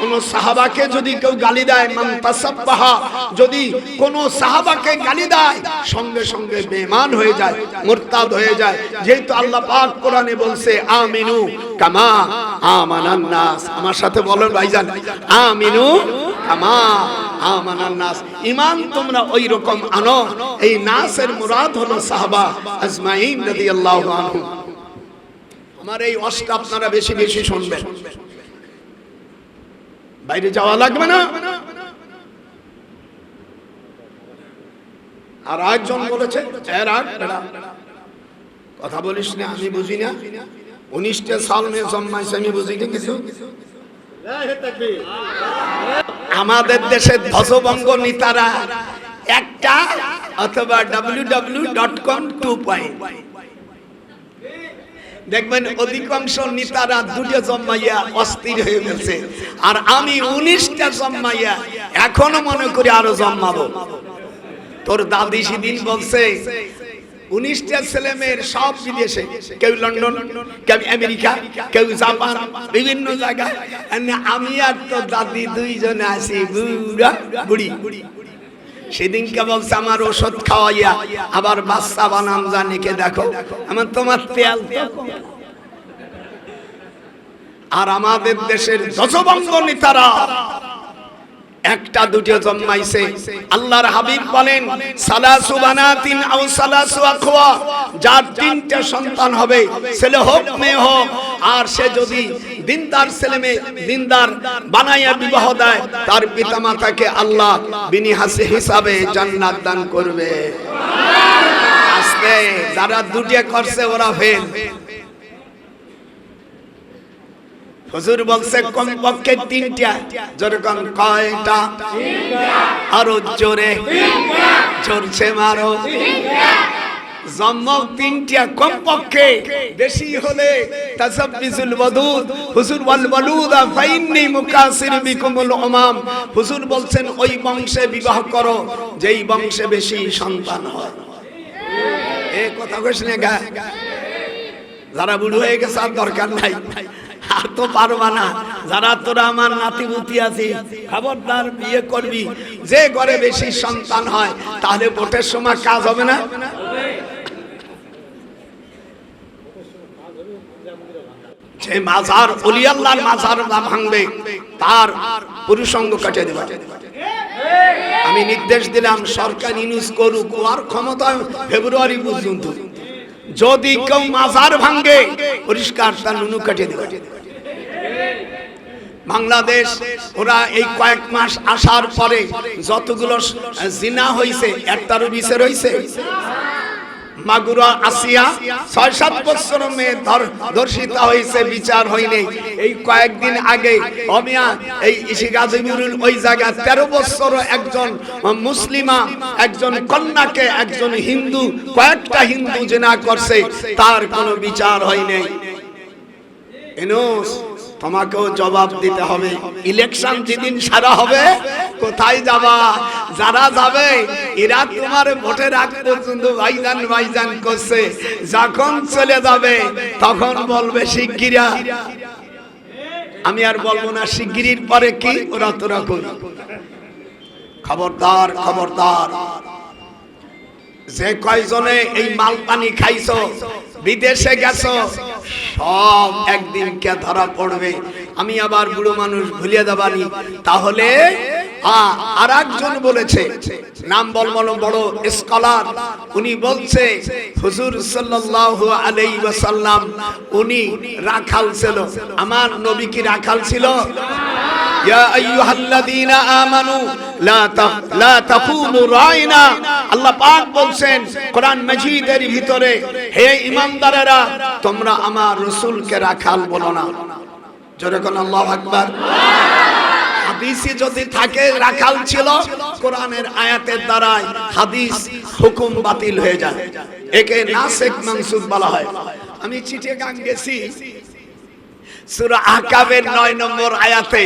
কোন সাহাবাকে যদি কেউ গালি দেয়, মান তাসাব্বাহা, যদি কোন সাহাবাকে গালি দেয়, সঙ্গে সঙ্গে বেঈমান হয়ে যায়, মুরতাদ হয়ে যায়। যেহেতু আল্লাহ পাক কোরআনে বলছে আমিনু কামা আমানান নাস। আমার সাথে বলেন ভাইজান, আমিনু কামা আমানান নাস। ঈমান তোমরা ওই রকম আনো। এই নাসের মুরাদ হলো সাহাবা আজমাইন রাদিয়াল্লাহু আনহুম। আমার এই ওয়াজটা আপনারা বেশি বেশি শুনবেন, বাইরে যাওয়া লাগবে না। আর একজন বলেছে কথা বলিস না, আমি বুঝি না, 19টা সাল মে জন্মাইছে, আমি বুঝি না কিছু। আমাদের দেশের ধ্বজভঙ্গ নেতারা একটা অথবা www.com 2. দেখবেন অধিকাংশ নেতারা দুটো জন্মাইয়া অস্থির হয়ে গেছে, আর আমি 19টা জন্মাইয়া এখনো মনে করি আরো জন্মাবো। তোর দাদি সেদিন বলছে 19টা ছেলে মেয়ের সব বিদেশে, কেউ লন্ডন, কেউ আমেরিকা, কেউ জাপান, বিভিন্ন জায়গায়। আমি আর তোর দাদি দুইজনে আছি বুড়া বুড়ি। সেদিনকে বলছে আমার ওষুধ খাওয়াইয়া আবার বাচ্চা বানাম জানিকে দেখো, আমার তোমার তেল তো। আর আমাদের দেশের ধ্বজভঙ্গ নেতারা একটা দুটো জন্মাইছে। আল্লাহর হাবিব বলেন সালাসু বানাতিন আও সালাসু আখওয়া, যার 3টা সন্তান হবে, ছেলে হোক মেয়ে হোক, আর সে যদি দিনদার ছেলে মেয়ে দিনদার বানাইয়া বিবাহ দেয়, তার পিতামাতাকে আল্লাহ বিনি হিসাবে জান্নাত দান করবে। আস্তে, যারা দুটো করছে ওরা ফেল। হুজুর বলছে কমপক্ষে 3টা। যেরকম কয়টা? আরো জোরে, জোরছে মারো। জন্ম 3টা কমপক্ষে, বেশি হলে তাসাব্বিজুল ওয়াদুদ। হুজুর ওয়াল ওয়ালুদা ফাইন্নি মুকাসির বিকুমুল উমাম। হুজুর বলছেন ওই বংশে বিবাহ করো যেই বংশে বেশি সন্তান হয়। এই কথা কইছ না গা, যারা বুড়ো হয়ে গেছে আর দরকার নাই, আর তো পারবা না। যারা তোরা আমার নাতিপুতি আছে, খবরদার বিয়ে করবি যে ঘরে বেশি সন্তান হয়, তাহলে ভোটের সময় কাজ হবে না। যে মাজার ওলি আল্লাহর মাজার ভাঙবে, তার পুরুষাঙ্গ কেটে দেবে। আমি নির্দেশ দিলাম সরকার ইউজ করুক, আর ক্ষমতা ফেব্রুয়ারি পর্যন্ত। যদি কেউ মাজার ভাঙে, পরিষ্কার তার নুনু কেটে দেবে। বাংলাদেশ ওরা এই কয়েক মাস আসার পরে যতগুলো জিনা হয়েছে, একটারও বিচার হয়েছে। মাগুরা আসিয়া 6-7 বছর মেয়ে ধর্ষিতা হয়েছে, বিচার হয়নি। এই কয়েকদিন আগে অমিয়া এই গাজীপুরের ওই জায়গা 13 বছর একজন মুসলিমা একজন কন্যাকে একজন হিন্দু, কয়েকটা হিন্দু জিনা করছে, তার কোনো বিচার হয়নি। এনোস, তোমাকেও জবাব দিতে হবে। ইলেকশন যেদিন সারা হবে, কোথায় যাবা? যারা যাবে এরা তোমার ভোটের আগ পর্যন্ত ভাইজান ভাইজান করছে, যখন চলে যাবে তখন বলবে শিগগিরা। আমি আর বলবো না শিগগিরির পরে কি, ওরা তোরা করি। খবরদার, খবরদার। যে কয়জনে এই মাল পানি খাইছো, বিদেশে গেছো, সব একদিন কে ধরা পড়বে। আমি আবার বুড়ো মানুষ ভুলিয়ে দেবানি, তাহলে আর একজন বলেছে, নাম বলবো, বড় স্কলার, উনি বলছে হুজুর সাল্লাল্লাহু আলাইহি ওয়াসাল্লাম উনি রাখাল ছিল। আমার নবী কি রাখাল ছিল? ইয়া আইয়ুহাল্লাযীনা আমানু লা তাকুলু রাইনা, আল্লাহ পাক বলছেন কোরআন মাজিদের ভিতরে, হে ঈমানদারেরা তোমরা আমার রাসূলকে রাখাল বলো না। জোরে কোন আল্লাহু আকবার। হাদিসে যদি থাকে রাখাল ছিল, কোরআনের আয়াতের দ্বারা হাদিস হুকুম বাতিল হয়ে যায়, একে নাসিখ মানসুখ বলা হয়। আমি চিটাগাং গেছি, সূরা আহকাফের 9 নম্বর আয়াতে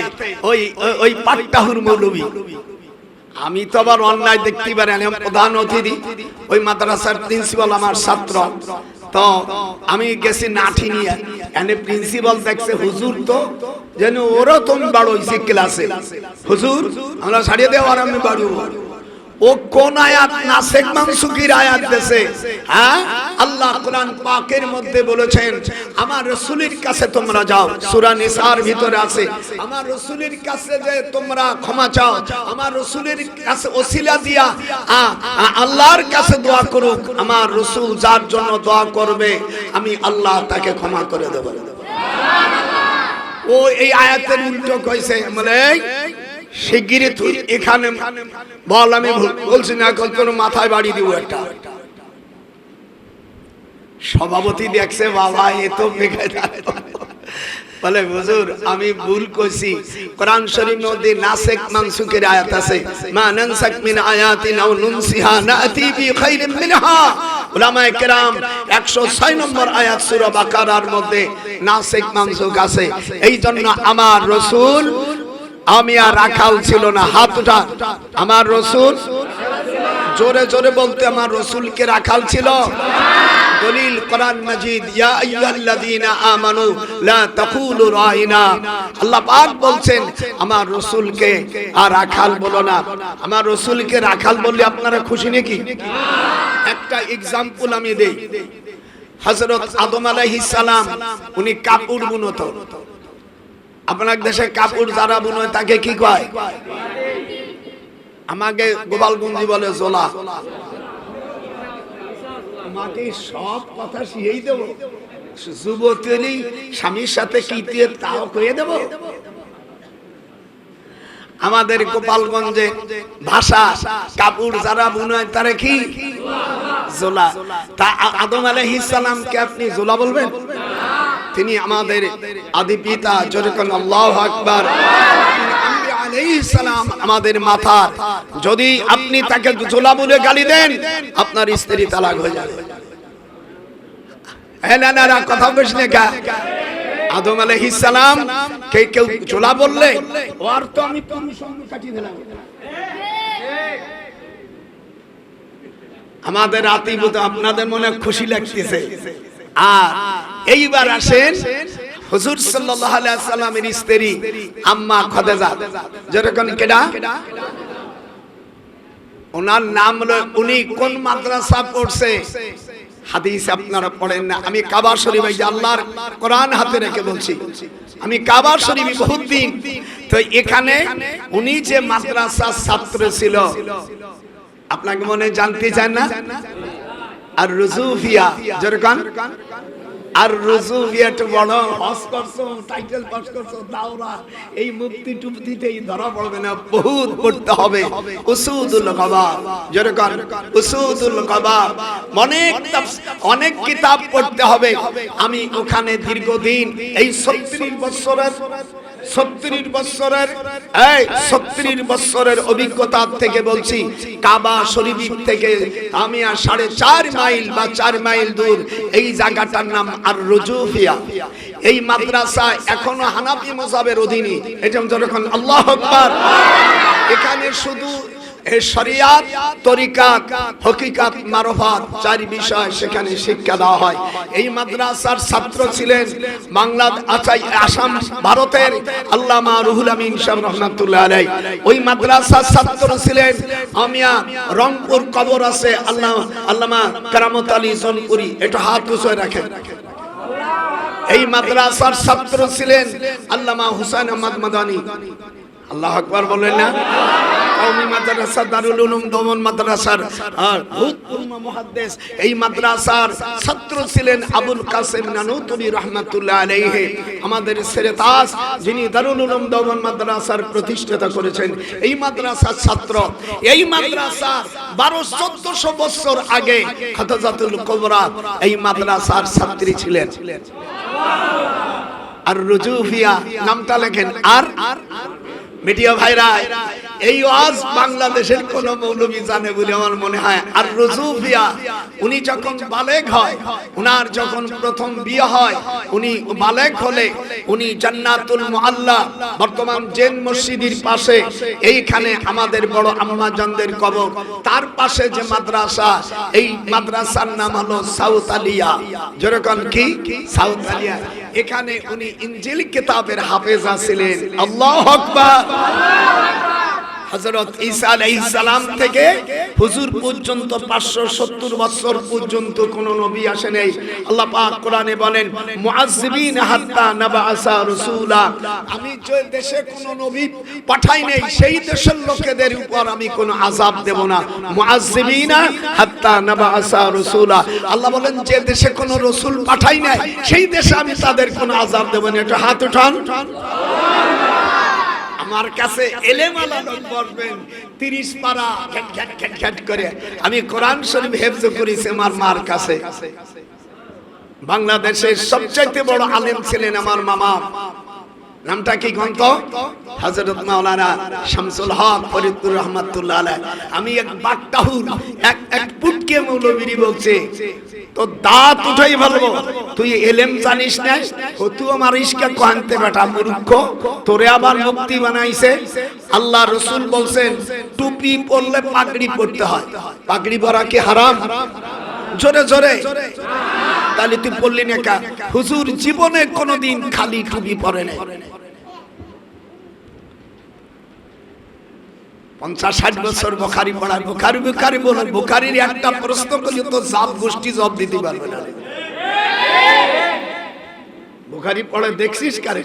ওই পাট্টাহুর মৌলবী, আমি তো আবার অন্যায় দেখতে পারি না, প্রধান অতিথি ওই মাদ্রাসার প্রিন্সিপাল আমার ছাত্র, তো আমি গেছি নাঠি নিয়ে, এনে প্রিন্সিপাল দেখছে হুজুর তো যেন ওরা তুমি বড় হইছে ক্লাসে, হুজুর আমরা ছাড়িয়ে দেও আর আমি বাড়িও। ও কোন আয়াত নাসিখ মানসুখের আয়াত দেছে? হ্যাঁ, আল্লাহ কোরআন পাকের মধ্যে বলেছেন আমার রাসূলের কাছে তোমরা যাও, সূরা নিসার ভিতরে আছে আমার রাসূলের কাছে যে তোমরা ক্ষমা চাও, আমার রাসূলের কাছে ওসিলা দিয়া আল্লাহর কাছে দোয়া করো, আমার রাসূল যার জন্য দোয়া করবে আমি আল্লাহ তাকে ক্ষমা করে দেব। ও এই আয়াতের উল্টো কইছে, মানে শিগগিরই তুই এখানে বল, আমি বলছি না তোর মাথায় বাড়ি দিব একটা। সভাপতি দেখছে বাবা এ তো বলে হুজুর আমি ভুল কইছি, কোরআন শরীফের মধ্যে নাসিখ মানসুখের আয়াত আছে, মা নানসাক মিন আয়াতিন আও নুনসিহা নাতি বিখাইরিন মিনহা। উলামায়ে কেরাম 106 নম্বর আয়াত সূরা বাকারার মধ্যে নাসিখ মানসুখ আছে। এই জন্য আমার রাসূল আমি আর রাখাল ছিল না। হাত উঠা, আমার রাসূল, জোরে জোরে বলতে আমার রাসূলকে রাখাল ছিল। দলিল কোরআন মাজিদ, ইয়া আইয়ুহাল্লাযীনা আমানু লা তাকুলু রাইনা, আল্লাহ পাক বলছেন আমার রাসূলকে আর রাখাল বলো না। আমার রাসূলকে রাখাল বললে আপনারা খুশি নাকি? একটা এক্সাম্পল আমি দেই। হযরত আদম আলাইহিস সালাম উনি কাপড় বুনতো। আপনার দেশে কাপড় যারা বুনে তাকে কি কয়? আমাকে গোপালগঞ্জি বলে জোলা। আমাকে সব কথা শিখিয়ে দেব, যুবতী স্বামীর সাথে কি দিয়ে তাও কয়ে দেব। আমাদের গোপালগঞ্জে ভাষা কাপড় যারা বুনে তারা কি জোলা। তা আদম আলাইহিস সালামকে আপনি জোলা বলবেন? তিনি আমাদের আদি পিতা, যেরকম আল্লাহু আকবার, আলাইহিস সালাম আমাদের মাথা। যদি আপনি তাকে জোলা বলে গালি দেন আপনার স্ত্রী তালাক হয়ে যাবে। না কথা বলিস না কা? আদম আলাইহিস সালাম কে কেউ জোলা বললে ওর তো আমি পুরুষ অঙ্গ কাটিয়ে দিলাম। আমাদের আতিবুত আপনাদের মনে খুশি লাগতেছে। আর এইবার আসেন হুজুর সাল্লাল্লাহু আলাইহি ওয়াসাল্লামের স্ত্রী আম্মা খাদিজা, যেরকম কেডা ওনার নাম হলো, উনি কোন মাদ্রাসা পড়ছে হাদিস আপনারা পড়েন না। আমি কাবা শরীফ, এই যে আল্লাহর কোরআন হাতে রেখে বলছি, আমি কাবা শরীফ বহুত দিন তো এখানে উনি যে মাদ্রাসার ছাত্র ছিল আপনাকে মনে জানতে চান না? আর রুজুফিয়া, যেরকম আর রুজুফিয়া তো বড় হজ করছো, টাইটেল পাস করছো, দাওরা, এই মুফতি টুফতিতেই ধরা পড়বে না, বহুত পড়তে হবে। উসুদুল কাবাব, যেরকম উসুদুল কাবাব, অনেক কিতাব পড়তে হবে। আমি ওখানে দীর্ঘদিন এই 36 বছরের অভিজ্ঞতা থেকে বলছি, কাবা শরীফ থেকে আমি 4.5 মাইল বা 4 মাইল দূর এই জায়গাটার নাম আর রুজুফিয়া। এই মাদ্রাসা এখনো হানাফি মাযহাবের অধীনে। এটা যখন আল্লাহু আকবার, এখানে শুধু শরিয়াত, তরিকাত, হকিকাত, মারফাত 4 বিষয় সেখানে শিক্ষা দেওয়া হয়। এই মাদ্রাসার ছাত্র ছিলেন আসাম ভারতের আল্লামা রুহুল আমিন সাহেব রহমাতুল্লাহ আলাইহি। ওই মাদ্রাসার ছাত্র ছিলেন আমিয়া রংপুর কবর আছে আল্লামা কারামত আলী জনপুরি, এটা হাত উঁচু রাখেন। এই মাদ্রাসার ছাত্র ছিলেন আল্লামা হুসাইন আহমদ মাদানী, আল্লাহু আকবার বলেন না? কওমি মাদ্রাসা দারুল উলুম দমন মাদ্রাসার ভূতপূর্ব মুহাদ্দিস এই মাদ্রাসার ছাত্র ছিলেন আবুল কাসেম নানুতুবি রাহমাতুল্লাহ আলাইহি। আমাদের সেরেতাজ যিনি দারুল উলুম দমন মাদ্রাসার প্রতিষ্ঠাতা করেছেন, এই মাদ্রাসার ছাত্র, এই মাদ্রাসার 1200-1400 বছর আগে খাতাজাতুল কুবরা এই মাদ্রাসার ছাত্রী ছিলেন। আর রুজুফিয়া নামটা লেখেন। আর মিডিয়া ভাইরা, এই ওয়াজ বাংলাদেশের কোন মৌলবী জানে বলে আমার মনে হয়। আর রুজুফিয়া উনি যখন বালেগ হয়, উনার যখন প্রথম বিয়ে হয়, উনি বালেগ হলে উনি জান্নাতুল মুআল্লা বর্তমান জেন মসজিদের পাশে, এইখানে আমাদের বড় আম্মা জানদের কবর, তার পাশে যে মাদ্রাসা, এই মাদ্রাসার নাম হলো সাউথ আলিয়া। যেরকম কি সাউথ আলিয়া, এখানে উনি ইনজিল কিতাবের হাফেজা ছিলেন। আল্লাহু আকবার। হযরত ঈসা আলাইহিস সালাম থেকে হুজুর পর্যন্ত 570 বছর পর্যন্ত কোন নবী আসে নাই। আল্লাহ পাক কোরআনে বলেন, মুআজ্জিবিন হাত্তা নাবাসা রাসূলা, আমি যে দেশে কোন নবী পাঠাই নাই সেই দেশের লোকেদের উপর আমি কোন আযাব দেব না। মুআজ্জিবিনা হাত্তা নাবাসা রাসূলা, আল্লাহ বলেন যে দেশে কোন রাসূল পাঠাই নাই সেই দেশে আমি তাদের কোন আযাব দেব না। একটু হাত উঠান। আমার কাছে এলেমালা লোক বসবেন 30 পারা ঘ্যাট করে। আমি কোরআন শরীফ হেফজ করেছি আমার মার কাছে। বাংলাদেশের সবচেয়ে বড় আলেম ছিলেন আমার মামা, নামটা কি গন্ত? হযরত মাওলানা শামসুল হক ফরিদপুর রহমাতুল্লাহ আলাইহি। আমি এক বাট্টাহুর এক পুটকে মৌলবী বলছে, তো দাঁত উঠাই বলবো, তুই এলেম জানিস না? ও তুই আমার ইশকে কোহানতে বেটা মূর্খ, তোরে আবার মুক্তি বানাইছে। আল্লাহ রাসূল বলছেন টুপি পরলে পাগড়ি পরতে হয়, পাগড়ি পরা কি হারাম? জোরে জোরে। তাহলে তুই পড়লি না কেন? হুজুর জীবনে কোনোদিন খালি টুপি পরে নাই। 50-60 বছর বুখারী পড়া, বুখারী বলে বুখারীর একটা প্রশ্ন করলে তো জাত গোষ্ঠী জবাব দিতে পারবে না। বুখারী পড়ে দেখছিস কারে?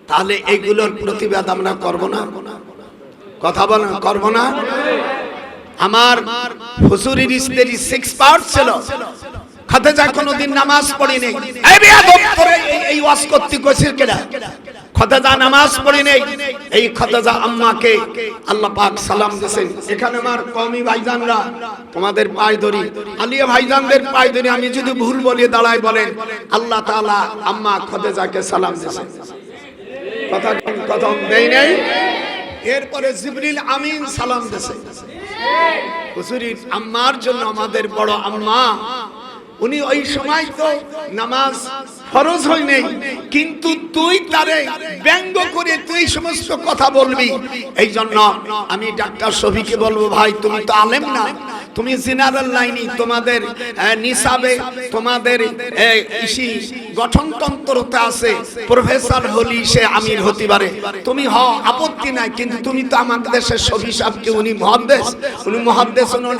তাহলে এইগুলোর প্রতিবাদ আমরা করব না? কথা বলেন, করব না? আমার হুজুরের স্ত্রী 6 পার্ট ছিল, খাতেজা কোনদিন নামাজ পড়ি নাই। এই বেয়াদব, তোরে এই ওয়াজ করতে কইছিস কেডা? খাতেজা নামাজ পড়ি নাই। এই খাতেজা আম্মাকে আল্লাহ পাক সালাম দিয়েছেন। এখানে আমার কওমি ভাইজানরা তোমাদের পায়ে ধরি, আলিয়া ভাইজানদের পায়ে ধরি, আমি যদি ভুল বলি দাঁড়াই বলেন, আল্লাহ তাআলা আম্মা খাতেজাকে সালাম দিয়েছেন। কথা দেই নাই। এরপরে জিবরিল আমিন সালাম দিয়েছে। হুজুরের আম্মার জন্য আমাদের বড় আম্মা, উনি ওই সময় তো নামাজ ফরজ হয় নাই, কিন্তু তুই তারে ব্যঙ্গ করে তুই সমস্ত কথা বলবি। এই জন্য আমি ডাক্তার শফিকে বলবো, ভাই তুমি তো আলেম না, তুমি জেনারেল লাইনি, তোমাদের নিসাবে তোমাদের গঠনতন্ত্রতে আছে প্রফেসর হলি সে আমির হতে পারে, তুমি হও, আপত্তি নাই, কিন্তু তুমি তো আমাদের দেশের শফি সাহেবকে উনি মুহাদ্দিস, উনি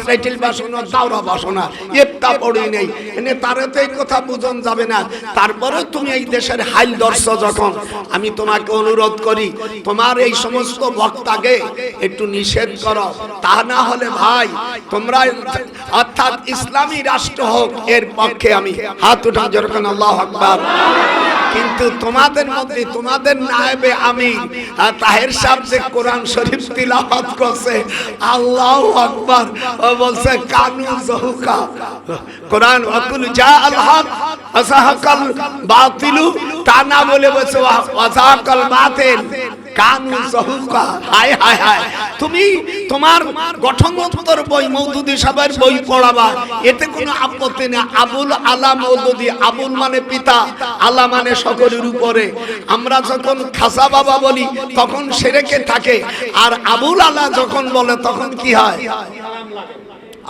টাইটেল বাসনা দাওরা বাসনা একটা পড়ি নেই, এনে তারে তো এই কথা বুঝন যাবে না। তারপরে তুমি এই দেশের হাইল দর্শ, যখন আমি তোমাকে অনুরোধ করি তোমার এই সমস্ত বক্তাকে একটু নিষেধ করো, তা না হলে ভাই তোমরা অর্থাৎ ইসলামী রাষ্ট্র হোক এর পক্ষে আমি হাত উঠা যেরকম আল্লাহু আকবার। কিন্তু তোমাদের মধ্যে তোমাদের নায়েবে আমির তাহের সাহেব যে কোরআন শরীফ তিলাওয়াত করছে, আল্লাহু আকবার, ও বলছে কানু যহুকা কোরআন ওয়াকুল জা আল হক ওয়াসাহাকাল বাতিলু, তা না বলে বলছে ওয়াসাহাকাল বাতিল কানু যহুকা। হায় হায় হায়, তুমি তোমার গঠনতন্ত্র বই মওদুদি সাহেবের বই পড়াবা, এতে কোনো আপত্তি নেই। আবুল আলা মওদুদি, আবুল মানে পিতা, আলা মানে সকলের উপরে। আমরা যখন খাসা বাবা বলি তখন শিরকে থাকে, আর আবুল আলা যখন বলে তখন কি হয়?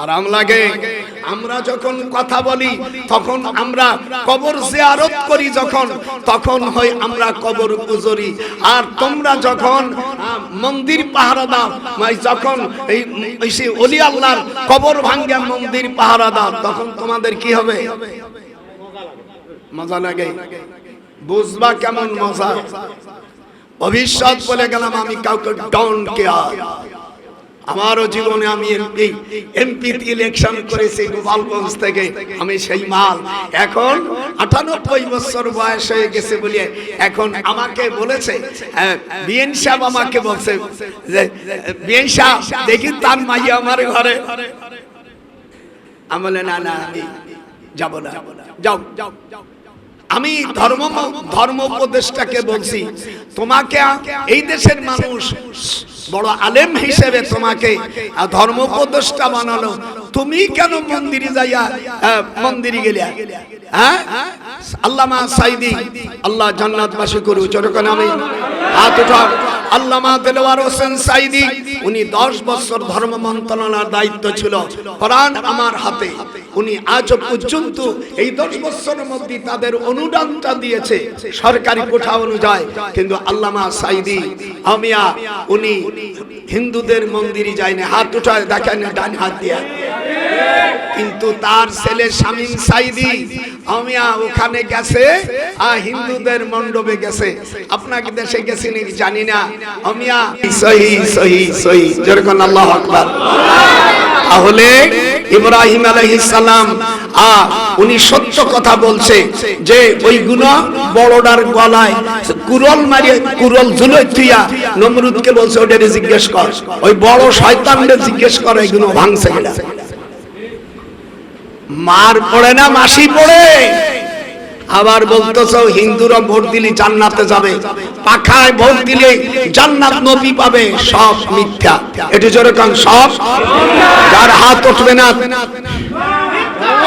আরাম লাগে। আমরা যখন কথা বলি তখন আমরা কবর জিয়ারত করি, যখন তখন হয় আমরা কবর পুজরি। আর তোমরা যখন মন্দির পাহারা দাও, যখন এই ওলি আল্লাহর কবর ভাঙ্গা মন্দির পাহারা দাও, তখন তোমাদের কি হবে? মজা লাগে, বুঝবা কেমন মজা। ভবিষ্যৎ বলে গেলাম আমি কাউকে ডোন্ট কেয়ার। আমারও জীবনে আমি এমপি ইলেকশন করেছি গোপালগঞ্জ থেকে, আমি সেই মাল। এখন 98 বছর বয়স হয়ে গেছে বলে এখন আমাকে বলেছে বিএন সাহেব, আমাকে বলছে যে বিএন সাহেব দেখি তার মাইয়া আমার ঘরে। আমি বলে না না আমি যাব না। যাও, আমি ধর্ম উপদেষ্টাকে বলছি তোমাকে এই দেশের মানুষ বড় আলেম হিসেবে তোমাকে ধর্ম উপদেষ্টা বানালো, তুমি কেন মন্দিরে যাইয়া মন্দিরে গেলে? হ্যাঁ, আল্লামা সাইদি আল্লাহ জান্নাতবাসী করুক, যখন আমি হাত উঠাও। আল্লামা দেলোয়ার হোসেন সাইদি, উনি 10 বছর ধর্ম মন্ত্রণালয়ের দায়িত্ব ছিল, কোরআন আমার হাতে। উনি আজ পর্যন্ত এই 10 বছরের মধ্যে তাদের অনুদানটা দিয়েছে সরকারি কোঠা অনুযায়ী। কিন্তু আল্লামা সাইদি আমিয়া উনি হিন্দুদের মন্দিরে যায়নি, হাত উঠায় দেখেন ডান হাত দিয়া। কিন্তু তার ছেলে শামীম সাইদি আমিয়া ওখানে গেছে, হিন্দুদের মণ্ডপে গেছে। আপনাকে দেশে গেছি নাকি জানি না, আমিয়া সহি সহি সহি যেরকম আল্লাহু আকবার। তাহলে ইব্রাহিম আলাইহিস সালাম উনি সত্য কথা বলছে যে ওই গুনাহ বড়টার গলায় কুরল মারিয়ে কুরল ঝুলে তুইয়া নমরুদকে বলছে ওটারে জিজ্ঞেস কর, ওই বড় শয়তানকে জিজ্ঞেস কর এই গুনাহ ভাঙছে কিনা। মার পড়ে না মাসি পড়ে। আবার বলতেছো হিন্দুরা ভোট দিলে জান্নাতে যাবে, পাখায় ভোট দিলে জান্নাত নবী পাবে, সব মিথ্যা। এটা যেরকম সব, যার হাত উঠবে না